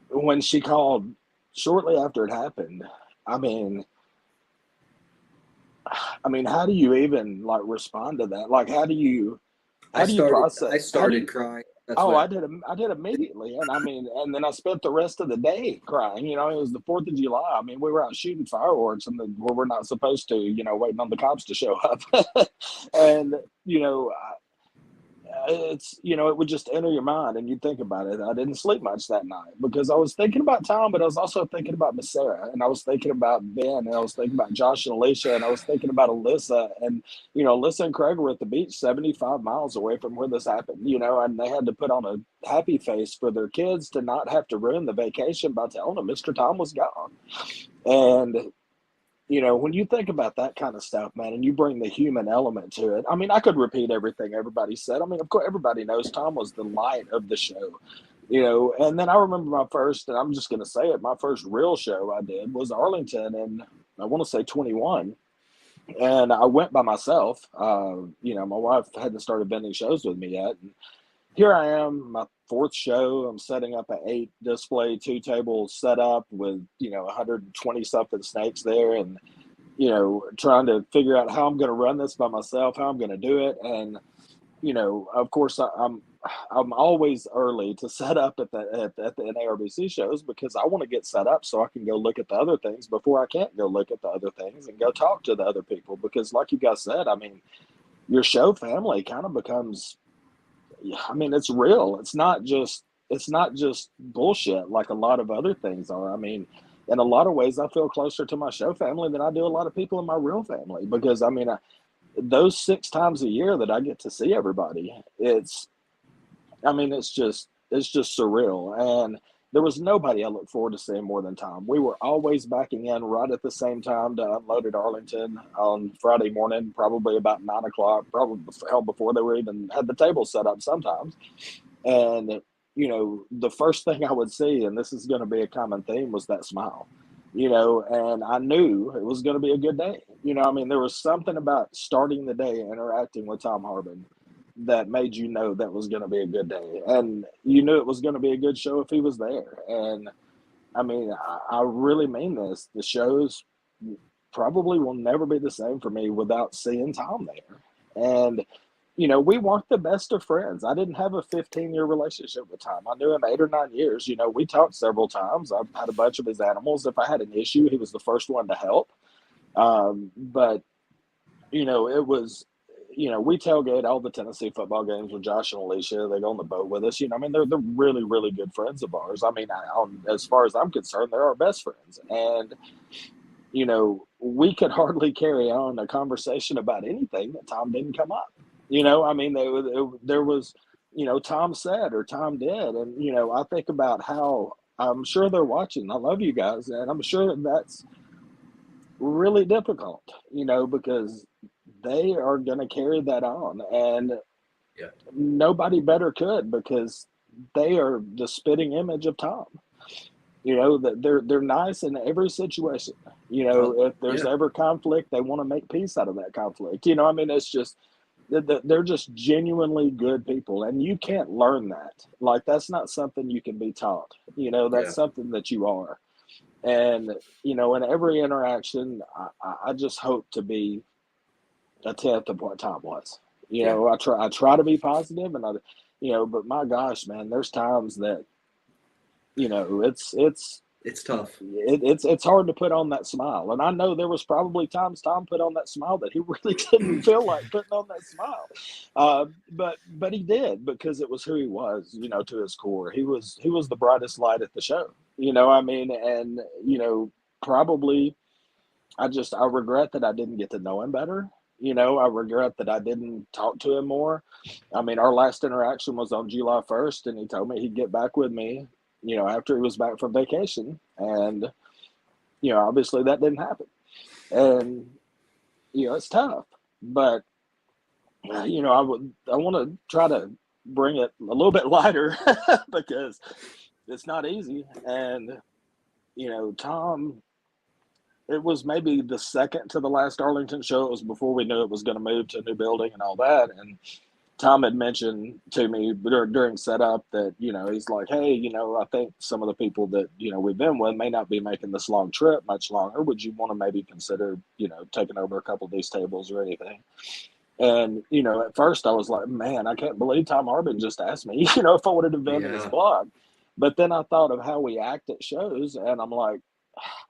when she called shortly after it happened, I mean, how do you even like respond to that? Like, how do you process? I started crying. That's I did immediately, and I mean, and then I spent the rest of the day crying. You know, it was the 4th of July. I mean, we were out shooting fireworks, and where we're not supposed to, you know, waiting on the cops to show up, and you know, it's, you know, it would just enter your mind and you think about it. I didn't sleep much that night because I was thinking about Tom, but I was also thinking about Miss Sarah, and I was thinking about Ben, and I was thinking about Josh and Alicia, and I was thinking about Alyssa, and you know, Alyssa and Craig were at the beach 75 miles away from where this happened, you know, and they had to put on a happy face for their kids to not have to ruin the vacation by telling them Mr. Tom was gone. And you know, when you think about that kind of stuff, man, and you bring the human element to it, I mean, I could repeat everything everybody said. I mean, of course, everybody knows Tom was the light of the show, you know. And then I remember my first, and I'm just going to say it, my first real show I did was Arlington, and I want to say 21. And I went by myself. You know, my wife hadn't started vending shows with me yet. And here I am, my 4th show. I'm setting up an 8 display, 2 tables set up with, you know, 120 something snakes there, and, you know, trying to figure out how I'm going to run this by myself, how I'm going to do it. And, you know, of course I'm always early to set up at the NARBC shows because I want to get set up so I can go look at the other things before I can't go look at the other things and go talk to the other people. Because like you guys said, I mean, your show family kind of becomes, I mean, it's real. It's not just bullshit like a lot of other things are. I mean, in a lot of ways, I feel closer to my show family than I do a lot of people in my real family because, I mean, those 6 times a year that I get to see everybody, it's just surreal. And there was nobody I look forward to seeing more than Tom. We were always backing in right at the same time to unload at Arlington on Friday morning, probably about 9 o'clock, probably hell before they were even had the table set up sometimes. And, you know, the first thing I would see, and this is going to be a common theme, was that smile, you know, and I knew it was going to be a good day. You know, I mean, there was something about starting the day interacting with Tom Harbin that made you know that was going to be a good day, and you knew it was going to be a good show if he was there. And I mean, I really mean this. The shows probably will never be the same for me without seeing Tom there. And you know, we weren't the best of friends. I didn't have a 15-year relationship with Tom. I knew him 8 or 9 years. You know, we talked several times. I've had a bunch of his animals. If I had an issue, he was the first one to help. But you know, it was, you know, we tailgate all the Tennessee football games with Josh and Alicia. They go on the boat with us. You know, I mean, they're really, really good friends of ours. I mean, as far as I'm concerned, they're our best friends. And, you know, we could hardly carry on a conversation about anything that Tom didn't come up. You know, I mean, there was, you know, Tom said or Tom did. And, you know, I think about how I'm sure they're watching. I love you guys. And I'm sure that's really difficult, you know, because they are going to carry that on, and nobody better could, because they are the spitting image of Tom. You know, that they're nice in every situation. You know, if there's ever conflict, they want to make peace out of that conflict. You know, I mean, it's just they're just genuinely good people, and you can't learn that. Like, that's not something you can be taught. You know, that's something that you are. And you know, in every interaction, I just hope to be a tenth of what Tom was. You know, I try to be positive, and you know, but my gosh, man, there's times that, you know, it's tough. It's hard to put on that smile. And I know there was probably times Tom put on that smile that he really didn't feel like putting on that smile. But he did, because it was who he was, you know, to his core. He was the brightest light at the show. You know, I mean, and you know, probably I regret that I didn't get to know him better. You know, I regret that I didn't talk to him more. I mean, our last interaction was on July 1st, and he told me he'd get back with me, you know, after he was back from vacation. And, you know, obviously that didn't happen. And, you know, it's tough. But, you know, I want to try to bring it a little bit lighter because it's not easy. And, you know, Tom, it was maybe the second to the last Arlington show. It was before we knew it was going to move to a new building and all that. And Tom had mentioned to me during setup that, he's like, hey, I think some of the people that, we've been with may not be making this long trip much longer. Would you want to maybe consider, taking over a couple of these tables or anything? And, at first I was like, man, I can't believe Tom Harbin just asked me, if I wanted to vend in his blog. But then I thought of how we act at shows, and I'm like,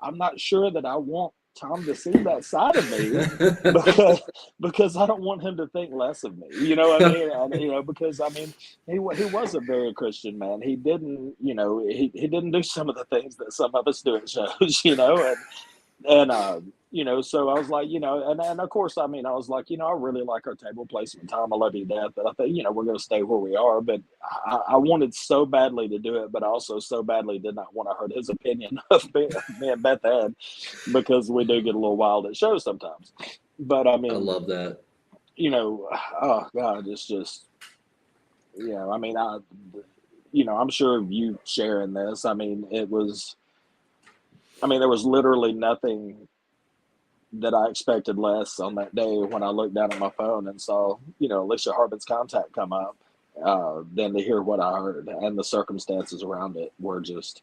I'm not sure that I want Tom to see that side of me because I don't want him to think less of me. You know what I mean? And, because he was a very Christian man. He didn't, he didn't do some of the things that some of us do at shows, and so I was like, and of course, I was like, I really like our table placement, Tom. I love you to death, but I think, we're going to stay where we are. But I wanted so badly to do it, but also so badly did not want to hurt his opinion of me and Beth Ed, because we do get a little wild at shows sometimes. But I love that. Oh God, it's just, I'm sure of you sharing this. There was literally nothing that I expected less on that day when I looked down at my phone and saw, Alicia Harbin's contact come up, than to hear what I heard. And the circumstances around it were just,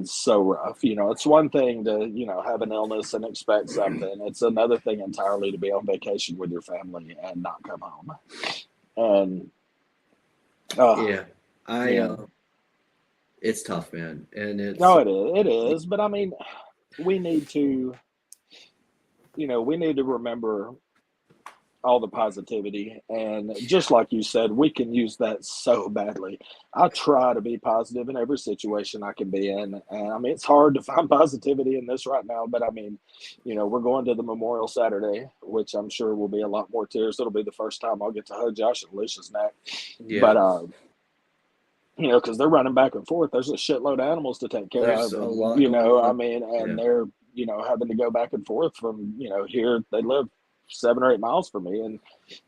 so rough. It's one thing to, have an illness and expect something. It's another thing entirely to be on vacation with your family and not come home. And it's tough, man. And it's it is. But we need to, we need to remember all the positivity. And just like you said, we can use that so badly. I try to be positive in every situation I can be in. And it's hard to find positivity in this right now, but we're going to the Memorial Saturday, which I'm sure will be a lot more tears. It'll be the first time I'll get to hug Josh and Alicia's neck. Yeah. But, because they're running back and forth. There's a shitload of animals to take care There's of. a lot They're, having to go back and forth from, here. They live 7 or 8 miles from me, and,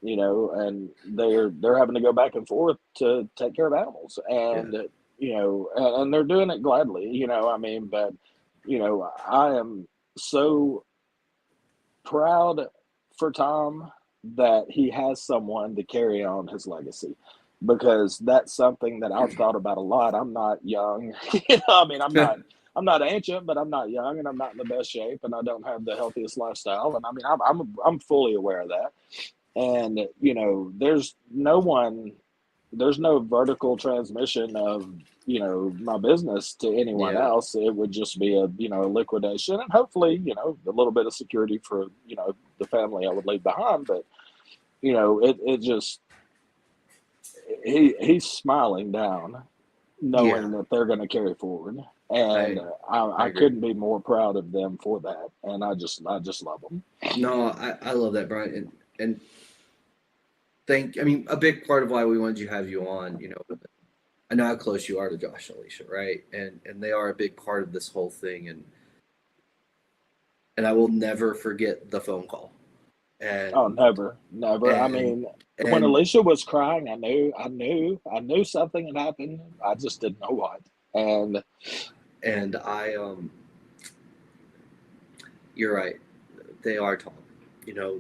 and they're having to go back and forth to take care of animals. And, and they're doing it gladly, but, I am so proud for Tom that he has someone to carry on his legacy. Because that's something that I've thought about a lot. I'm not young, I'm not ancient, but I'm not young, and I'm not in the best shape, and I don't have the healthiest lifestyle. And I'm fully aware of that. And there's no vertical transmission of my business to anyone else. It would just be a liquidation, and hopefully a little bit of security for the family I would leave behind. But it just. He's smiling down, knowing that they're going to carry forward, and I couldn't be more proud of them for that. And I just love them. No, I love that, Brian, and a big part of why we wanted to have you on, I know how close you are to Josh and Alicia, right? And they are a big part of this whole thing, and I will never forget the phone call. And, never. When Alicia was crying, I knew something had happened. I just didn't know what. And I, you're right. They are Tom.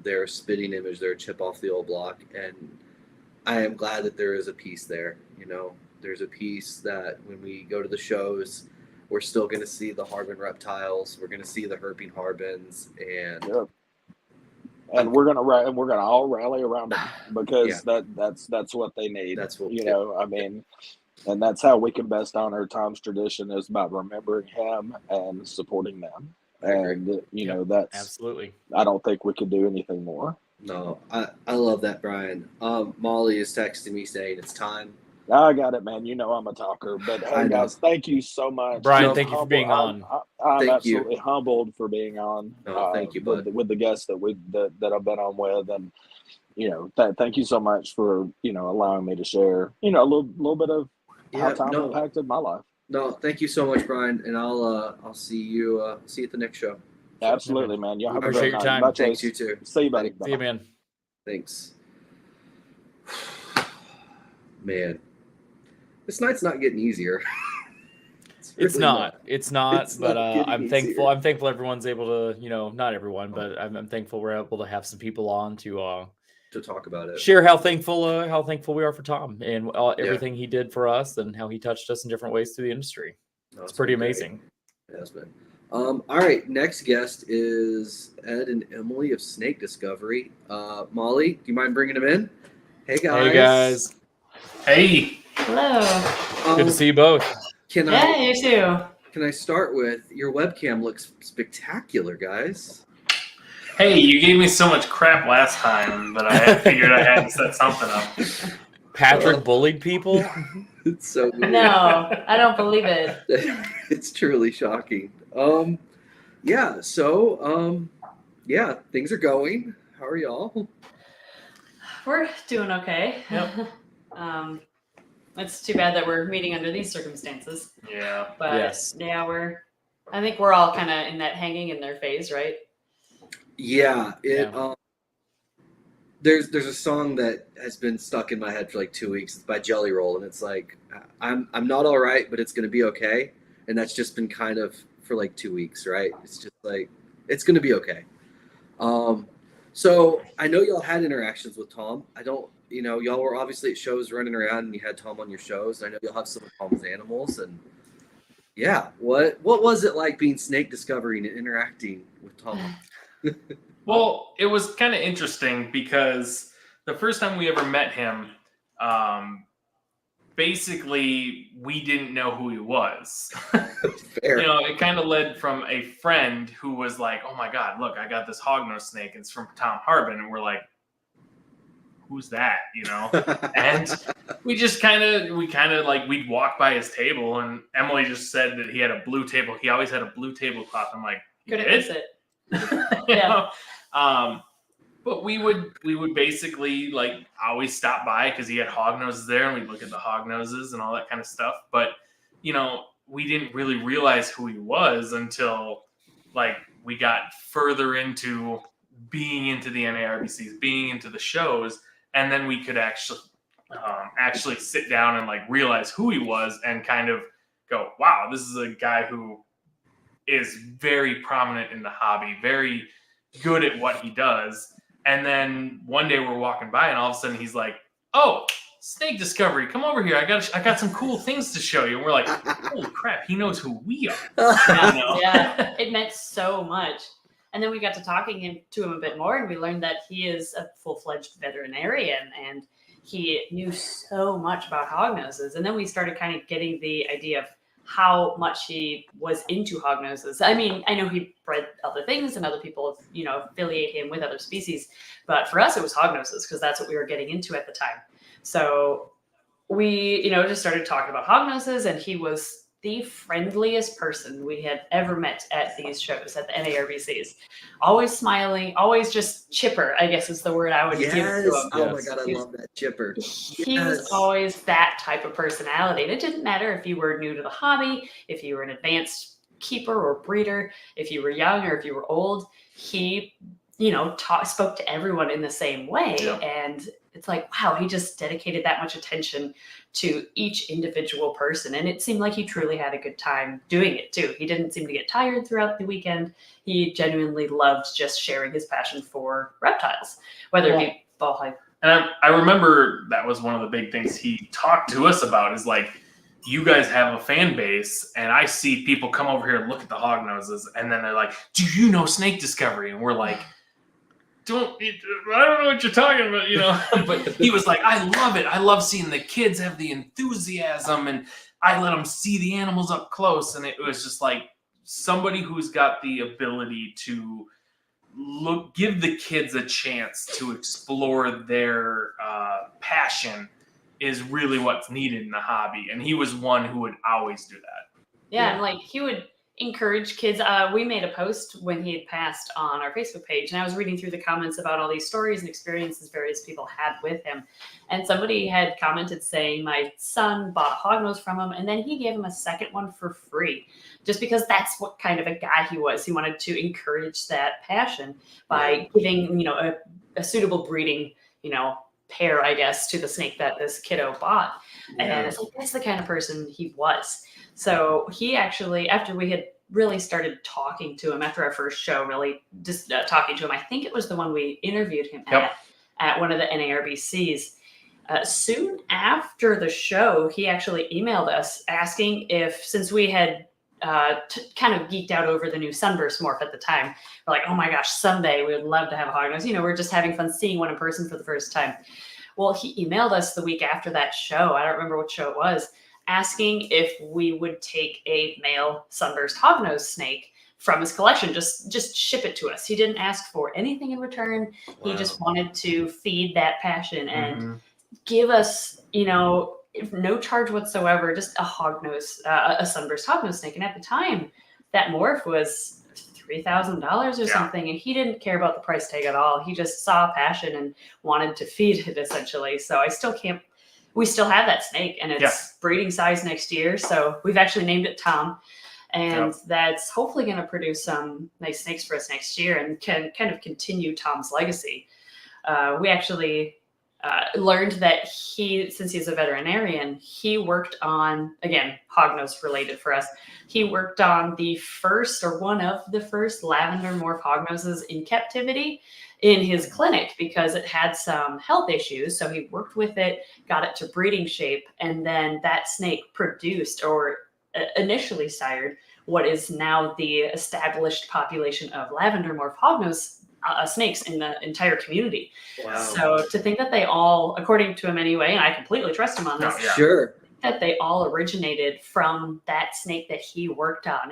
They're a spitting image. They're a chip off the old block. And I am glad that there is a piece there. There's a piece that when we go to the shows, we're still going to see the Harbin reptiles. We're going to see the herping Harbins, and we're gonna all rally around them, because that's what they need. That's what and that's how we can best honor Tom's tradition, is by remembering him and supporting them. And that's absolutely. I don't think we could do anything more. No, I love that, Brian. Molly is texting me saying it's time. I got it, man. I'm a talker. But hey, guys, thank you so much. Brian, thank you for being on. I'm absolutely humbled for being on. Thank you, bud. With the guests that I've been on with, and thank you so much for allowing me to share a little bit of how Tom impacted my life. No, thank you so much, Brian, and I'll see you at the next show. Absolutely, man. Y'all have a appreciate great your night. time. Thanks, you too. See you, buddy. See you, man. Thanks. Man, this night's not getting easier. It's really not. It's not. It's but not getting I'm thankful. easier. I'm thankful everyone's able to, not everyone, but I'm thankful we're able to have some people on to talk about it. share how thankful we are for Tom and everything he did for us and how he touched us in different ways through the industry. No, It's pretty amazing. It has been. All right, next guest is Ed and Emily of Snake Discovery. Molly, do you mind bringing them in? Hey guys. Hey guys. Hey. Hello. Good to see you both. You too. Can I start with your webcam looks spectacular, guys? Hey, you gave me so much crap last time, but I figured I had to set something up. Patrick bullied people? It's so weird. No, I don't believe it. It's truly shocking. Things are going. How are y'all? We're doing okay. Yep. It's too bad that we're meeting under these circumstances. Yeah. But Yes. yeah, I think we're all kind of in that hanging in there phase, right? Yeah. There's a song that has been stuck in my head for like 2 weeks. It's by Jelly Roll, and it's like I'm not all right, but it's gonna be okay. And that's just been kind of for like 2 weeks, right? It's just like it's gonna be okay. So I know y'all had interactions with Tom. Y'all were obviously at shows running around, and you had Tom on your shows. I know you'll have some of Tom's animals, and yeah, what was it like being snake discovering and interacting with Tom? Well, it was kind of interesting because the first time we ever met him, basically we didn't know who he was. Fair. It kind of led from a friend who was like, "Oh my God, look, I got this hognose snake. It's from Tom Harbin," and we're like, "Who's that?" And we we'd walk by his table, and Emily just said that he had a blue table. He always had a blue tablecloth. I'm like, Couldn't "Did?" miss it. Yeah. But we would basically like always stop by because he had hognoses there, and we'd look at the hognoses and all that kind of stuff. But we didn't really realize who he was until like we got further into being into the NARBCs, being into the shows, and then we could actually sit down and like realize who he was and kind of go, wow, this is a guy who is very prominent in the hobby, very good at what he does. And then one day we're walking by, and all of a sudden he's like, "Oh, Snake Discovery, come over here. I got some cool things to show you." And we're like, "Holy crap, he knows who we are." Yeah, it meant so much. And then we got to talking to him a bit more, and we learned that he is a full-fledged veterinarian, and he knew so much about hognoses. And then we started kind of getting the idea of how much he was into hognoses. I mean, I know he bred other things, and other people, affiliate him with other species. But for us, it was hognoses because that's what we were getting into at the time. So we, just started talking about hognoses, and he was the friendliest person we had ever met at these shows, at the NARBCs. Always smiling, always just chipper, I guess is the word I would give to him. Oh my God, I love that chipper. He was always that type of personality. And it didn't matter if you were new to the hobby, if you were an advanced keeper or breeder, if you were young or if you were old. He, spoke to everyone in the same way. Yeah. And it's like, wow, he just dedicated that much attention to each individual person. And it seemed like he truly had a good time doing it too. He didn't seem to get tired throughout the weekend. He genuinely loved just sharing his passion for reptiles, whether it be ball hype. And I remember that was one of the big things he talked to us about is like, you guys have a fan base, and I see people come over here and look at the hognoses, and then they're like, "Do you know Snake Discovery?" And we're like, I don't know what you're talking about, But he was like, "I love it. I love seeing the kids have the enthusiasm, and I let them see the animals up close." And it was just like somebody who's got the ability to give the kids a chance to explore their passion is really what's needed in the hobby. And he was one who would always do that. Yeah. And like he would encourage kids. We made a post when he had passed on our Facebook page, and I was reading through the comments about all these stories and experiences various people had with him. And somebody had commented saying, "My son bought a hognose from him, and then he gave him a second one for free," just because that's what kind of a guy he was. He wanted to encourage that passion by giving, a suitable breeding, pair, I guess, to the snake that this kiddo bought. And it's like, that's the kind of person he was. So he actually, after we had really started talking to him after our first show, really just talking to him, I think it was the one we interviewed him at one of the NARBCs. Soon after the show, he actually emailed us asking if, since we had kind of geeked out over the new Sunburst morph at the time, we're like, oh my gosh, someday we would love to have a hognose. You know, we're just having fun seeing one in person for the first time. Well, he emailed us the week after that show. I don't remember what show it was, asking if we would take a male Sunburst hognose snake from his collection, just ship it to us. He didn't ask for anything in return. Wow. He just wanted to feed that passion and give us, you know, no charge whatsoever, just a hognose, a Sunburst hognose snake. And at the time, that morph was $3,000 or something, and he didn't care about the price tag at all. He just saw passion and wanted to feed it, essentially. So we still have that snake, and it's breeding size next year. So we've actually named it Tom, and that's hopefully going to produce some nice snakes for us next year and can kind of continue Tom's legacy. We actually learned that since he's a veterinarian, he worked on, again, hognose related for us. He worked on the first, or one of the first, lavender morph hognoses in captivity in his clinic because it had some health issues. So he worked with it, got it to breeding shape, and then that snake produced, or initially sired, what is now the established population of lavender morph hognose snakes in the entire community. Wow. So to think that they all, according to him anyway, and I completely trust him on this, sure, that they all originated from that snake that he worked on.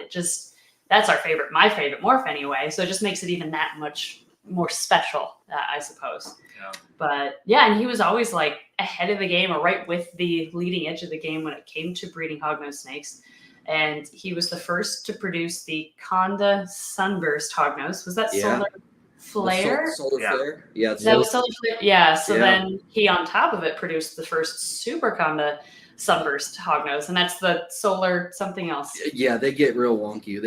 That's my favorite morph anyway. So it just makes it even that much more special, I suppose. Yeah. But yeah, and he was always like ahead of the game, or right with the leading edge of the game when it came to breeding hognose snakes. And he was the first to produce the Conda Sunburst hognose. Was that Solar Flare? Solar Flare? Yeah. That was Solar Flare. Yeah. So then he, on top of it, produced the first Super Conda Sunburst hognose, and that's the Solar something else. Yeah, they get real wonky.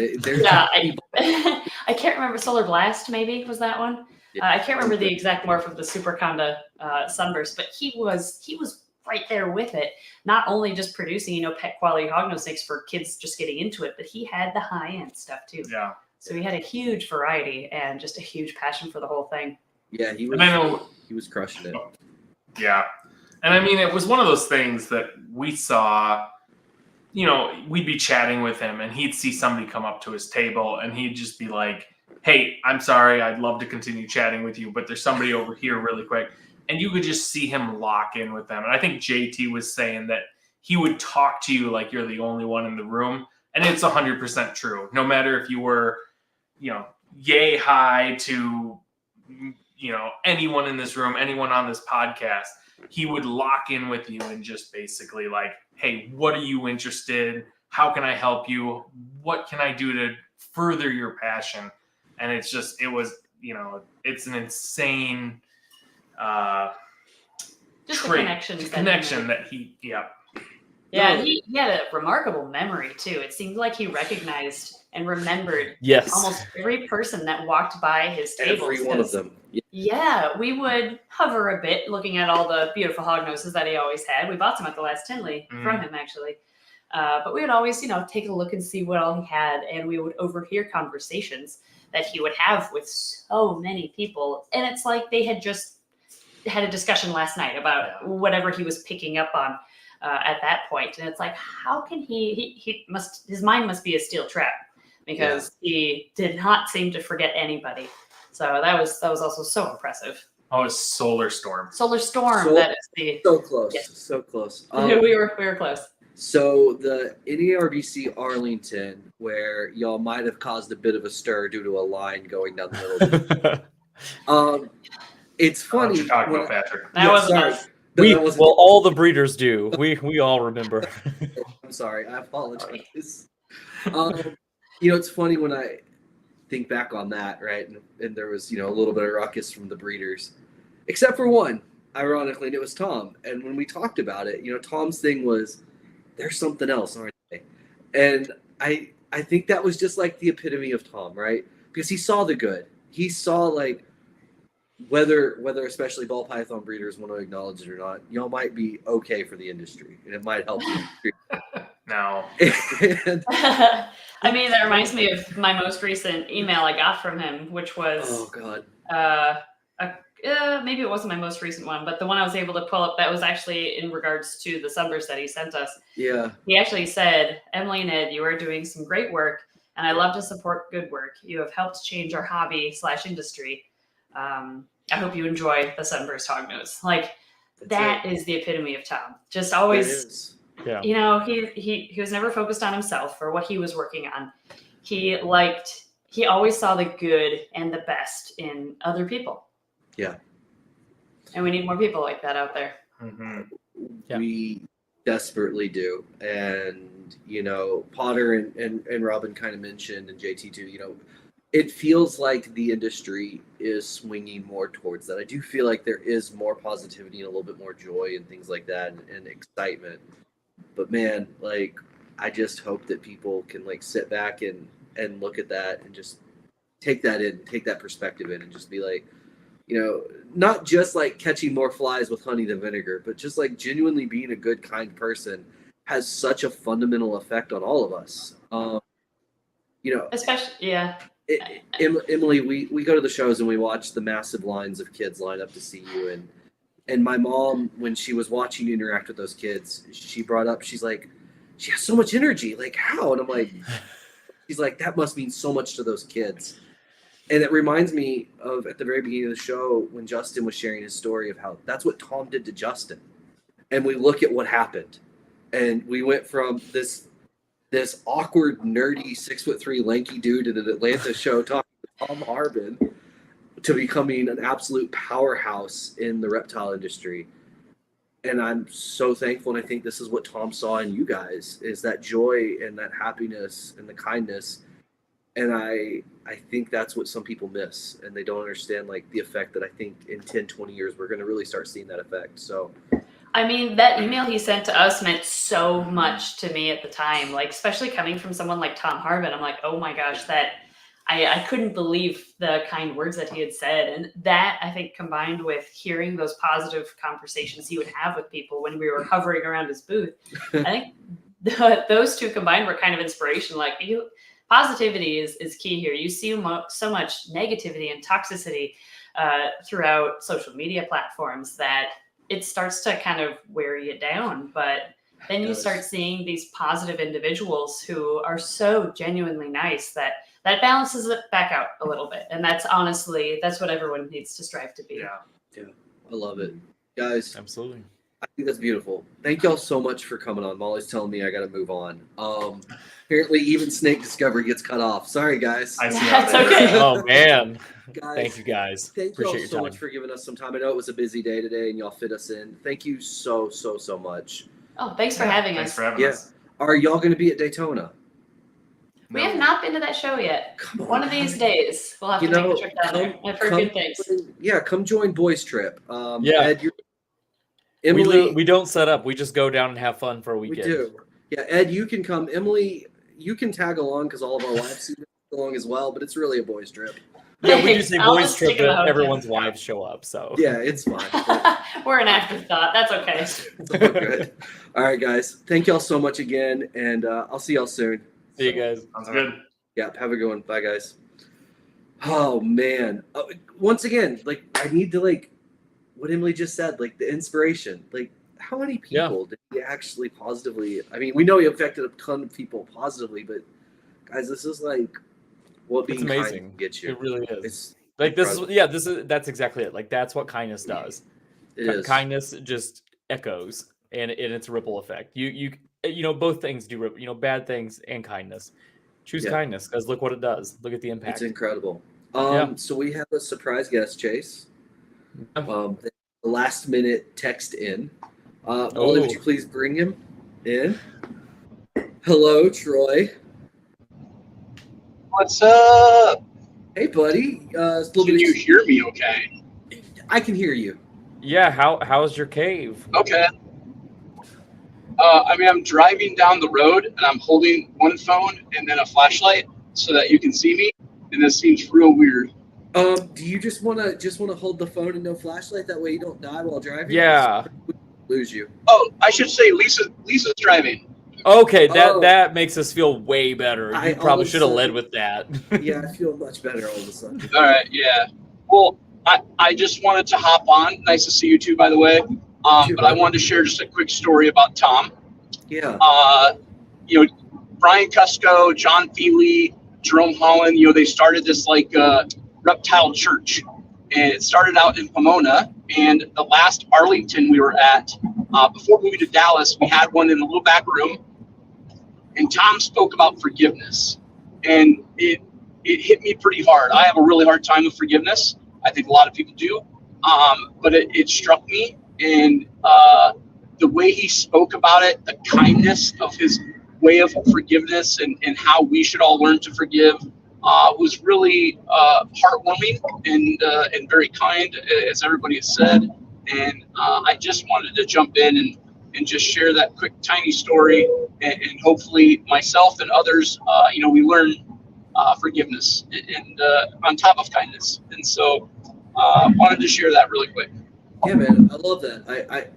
I can't remember. Solar Blast, maybe, was that one? Yeah. I can't remember the exact morph of the Super Conda Sunburst, but he was right there with it, not only just producing, you know, pet quality hognose snakes for kids just getting into it, but he had the high end stuff too. Yeah. So he had a huge variety and just a huge passion for the whole thing. Yeah, he was crushing it. Yeah. And I mean, it was one of those things that we saw, you know, we'd be chatting with him and he'd see somebody come up to his table and he'd just be like, hey, I'm sorry, I'd love to continue chatting with you, but there's somebody over here really quick. And you could just see him lock in with them. And I think JT was saying that he would talk to you like you're the only one in the room. And it's 100% true. No matter if you were, you know, yay high to, you know, anyone in this room, anyone on this podcast, he would lock in with you and just basically like, hey, what are you interested? How can I help you? What can I do to further your passion? And it's just, it was, you know, it's an insane just trait, the connection that he, Yeah, he had a remarkable memory too. It seemed like he recognized and remembered almost every person that walked by his table. Every one of them. Yeah, we would hover a bit looking at all the beautiful hognoses that he always had. We bought some at the last Tinley from him, actually. But we would always, you know, take a look and see what all he had, and we would overhear conversations that he would have with so many people. And it's like they had just had a discussion last night about whatever he was picking up on at that point. And it's like, how can his mind must be a steel trap, because he did not seem to forget anybody. So that was also so impressive. Oh, it's Solar Storm. Solar Storm. That is so close. Yes. So close. We were close. So the NARBC Arlington, where y'all might have caused a bit of a stir due to a line going down the middle. It's funny. You're talking about, Patrick. That wasn't us. All the breeders do. We all remember. I'm sorry. I apologize. You know, it's funny when I think back on that, right? And there was, you know, a little bit of ruckus from the breeders, except for one, ironically, and it was Tom. And when we talked about it, you know, Tom's thing was, there's something else, aren't they? And I think that was just like the epitome of Tom, right? Because he saw the good. He saw like, whether especially ball python breeders want to acknowledge it or not, y'all might be okay for the industry, and it might help the industry. No. I mean, that reminds me of my most recent email I got from him, which was Oh God. Maybe it wasn't my most recent one, but the one I was able to pull up that was actually in regards to the subbers that he sent us. Yeah. He actually said, "Emily and Ed, you are doing some great work, and I love to support good work. You have helped change our hobby/industry. I hope you enjoy the Sunburst Hognose." Like, that is the epitome of Tom. Just always, Yeah. you know, he was never focused on himself or what he was working on. He always saw the good and the best in other people. Yeah. And we need more people like that out there. Mm-hmm. Yeah. We desperately do. And, you know, Potter and Robyn kind of mentioned, and JT too, you know, it feels like the industry is swinging more towards that. I do feel like there is more positivity and a little bit more joy and things like that, and excitement. But man, like, I just hope that people can like sit back and look at that and just take that in, take that perspective in, and just be like, you know, not just like catching more flies with honey than vinegar, but just like genuinely being a good, kind person has such a fundamental effect on all of us. You know, Especially, yeah. Emily, we go to the shows and we watch the massive lines of kids line up to see you. And my mom, when she was watching you interact with those kids, she brought up, she's like, she has so much energy. Like, how? And I'm like, she's like, that must mean so much to those kids. And it reminds me of at the very beginning of the show when Justin was sharing his story of how that's what Tom did to Justin. And we look at what happened. And we went from this awkward, nerdy, 6'3" lanky dude in an Atlanta show talking to Tom Harbin to becoming an absolute powerhouse in the reptile industry. And I'm so thankful, and I think this is what Tom saw in you guys, is that joy and that happiness and the kindness. And I think that's what some people miss, and they don't understand like the effect that I think in 10, 20 years, we're going to really start seeing that effect. So, I mean, that email he sent to us meant so much to me at the time, like, especially coming from someone like Tom Harbin. I'm like, oh my gosh, that I couldn't believe the kind words that he had said. And that, I think, combined with hearing those positive conversations he would have with people when we were hovering around his booth, I think those two combined were kind of inspiration. Like, positivity is key here. You see so much negativity and toxicity throughout social media platforms that it starts to kind of wear you down. But then you start seeing these positive individuals who are so genuinely nice that balances it back out a little bit. And that's what everyone needs to strive to be. Yeah, I love it. Guys, Absolutely. I think that's beautiful. Thank y'all so much for coming on. Molly's telling me I got to move on. Apparently, even snake discovery gets cut off. Sorry, guys. I see how That's that is. okay. Oh man. Guys, Thank you guys. Thank Appreciate y'all your so time. much for giving us some time. I know it was a busy day today, and y'all fit us in. Thank you so much. Oh, thanks for having Thanks us. for having us. Are y'all going to be at Daytona? We have not been to that show yet. Come on. One of these days, we'll have to make a trip down there. I've heard good things. Come join Boys Trip. Yeah. Ed, Emily, We don't set up. We just go down and have fun for a we weekend. do. Yeah, Ed, you can come. Emily, you can tag along because all of our wives see along as well, but it's really a boys trip. Yeah, we do say I'll boys just trip, stick in the but hotel. everyone's wives show up. So Yeah, it's fine. But We're an afterthought. That's okay. it's all good. All right, guys. Thank y'all so much again, and I'll see y'all soon. see you guys. Sounds good. Yeah, have a good one. Bye, guys. Oh, man. Once again, like, I need to, like, what Emily just said, like, the inspiration. Like, how many people did he actually positively? I mean, we know he affected a ton of people positively, but, guys, this is, like, what being It's kind amazing. can get you. It really is. It's Like incredible. that's exactly it. Like that's what kindness does. It is. Kindness just echoes and it's a ripple effect. You know both things do bad things and kindness. Choose kindness because look what it does. Look at the impact. It's incredible. Yeah. So we have a surprise guest, Chase. The last minute text in. Molly, would you please bring him in? Hello, Troy. What's up? Hey, buddy. Can you hear me okay? I can hear you. Yeah, how's your cave? Okay. I'm driving down the road and I'm holding one phone and then a flashlight so that you can see me. And this seems real weird. Do you just wanna hold the phone and no flashlight? That way you don't die while driving. Yeah. Lose you. Oh, I should say Lisa's driving. Okay, that makes us feel way better. You I probably all of a should have led sudden- with that. Yeah, I feel much better all of a sudden. All right, yeah. Well, I just wanted to hop on. Nice to see you too, by the way. But I wanted to share just a quick story about Tom. Yeah. You know, Brian Cusco, John Feely, Jerome Holland, they started this like reptile church. And it started out in Pomona. And the last Arlington we were at, before moving to Dallas, we had one in a little back room. And Tom spoke about forgiveness. And it hit me pretty hard. I have a really hard time with forgiveness. I think a lot of people do. But it struck me. And the way he spoke about it, the kindness of his way of forgiveness and how we should all learn to forgive was really heartwarming and very kind, as everybody has said. And I just wanted to jump in and just share that quick, tiny story. And hopefully myself and others, we learn forgiveness and on top of kindness. And so wanted to share that really quick. Yeah, man, I love that.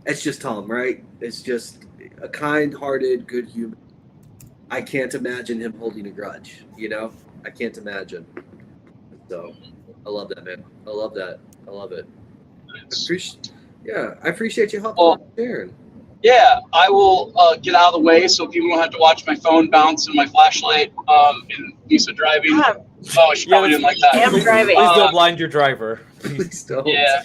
It's just Tom, right? It's just a kind-hearted, good human. I can't imagine him holding a grudge. I can't imagine. So, I love that, man. I love that. I love it. I appreciate you helping and sharing. Yeah, I will get out of the way so people don't have to watch my phone bounce and my flashlight and Lisa driving. Oh, she probably didn't like that. I'm driving. Please don't blind your driver. Please don't. Yeah,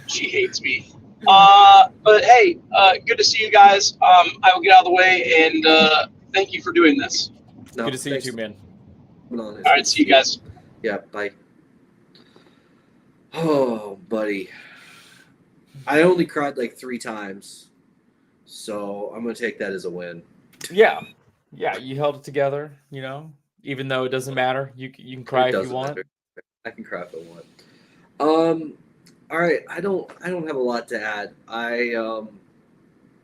she hates me. But hey, good to see you guys. I will get out of the way and thank you for doing this. Good to see you too, man. All right, see you guys. Yeah, bye. Oh, buddy. I only cried like 3 times, so I'm going to take that as a win. Yeah, you held it together, even though it doesn't matter. You can cry if you want. Matter. I can cry if I want. All right, I don't have a lot to add.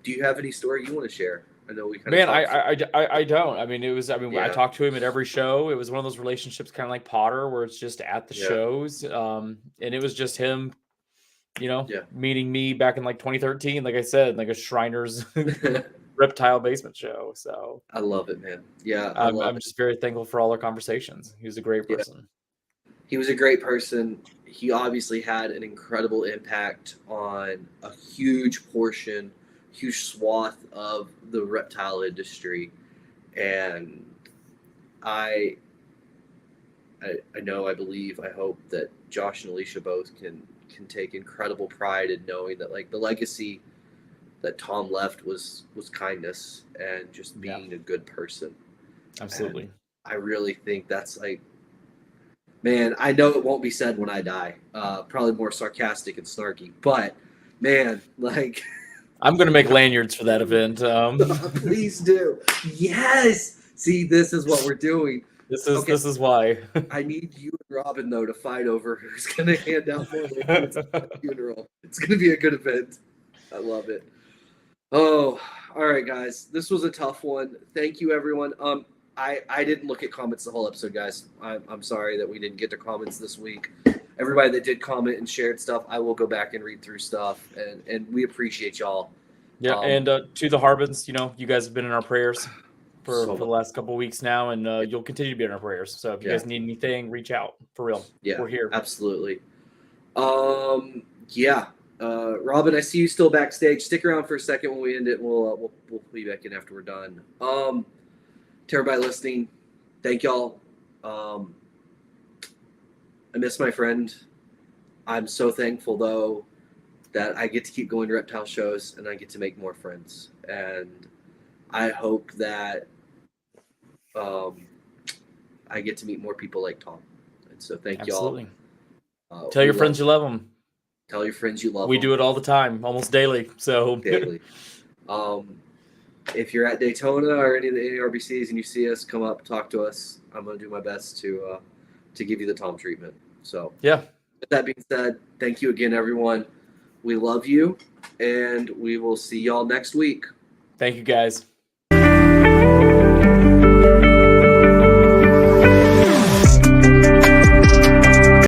Do you have any story you want to share? I know we kind of I don't. I mean, I Yeah. talked to him at every show. It was one of those relationships kind of like Potter where it's just at the shows. And it was just him, meeting me back in like 2013, like I said, like a Shriners Reptile basement show. So I love it, man. Yeah, I'm just very thankful for all our conversations. He was a great person. He was a great person. He obviously had an incredible impact on a huge swath of the reptile industry. And I know, I believe, I hope that Josh and Alicia both can take incredible pride in knowing that like the legacy that Tom left was kindness and just being a good person. Absolutely. And I really think that's like, man, I know it won't be said when I die. Probably more sarcastic and snarky, but man, like I'm going to make lanyards for that event. Please do. Yes. See, this is what we're doing. This is why. I need you and Robyn though to fight over who's going to hand out more lanyards at the funeral. It's going to be a good event. I love it. Oh, all right, guys. This was a tough one. Thank you, everyone. I didn't look at comments the whole episode, guys. I'm sorry that we didn't get to comments this week. Everybody that did comment and shared stuff, I will go back and read through stuff, and we appreciate y'all. Yeah, and to the Harbins, you guys have been in our prayers for the last couple of weeks now, and you'll continue to be in our prayers. So if you guys need anything, reach out. For real. Yeah, we're here. Absolutely. Robyn, I see you still backstage. Stick around for a second when we end it. We'll be back in after we're done. To everybody listening, thank y'all. I miss my friend. I'm so thankful though that I get to keep going to reptile shows and I get to make more friends. And I hope that I get to meet more people like Tom. And so thank Absolutely. y'all. Tell your friends you love them. Tell your friends you love them. We do it all the time, almost daily. So daily. If you're at Daytona or any of the RBCs and you see us, come up, talk to us. I'm going to do my best to give you the Tom treatment. So yeah. With that being said, thank you again, everyone. We love you, and we will see y'all next week. Thank you, guys.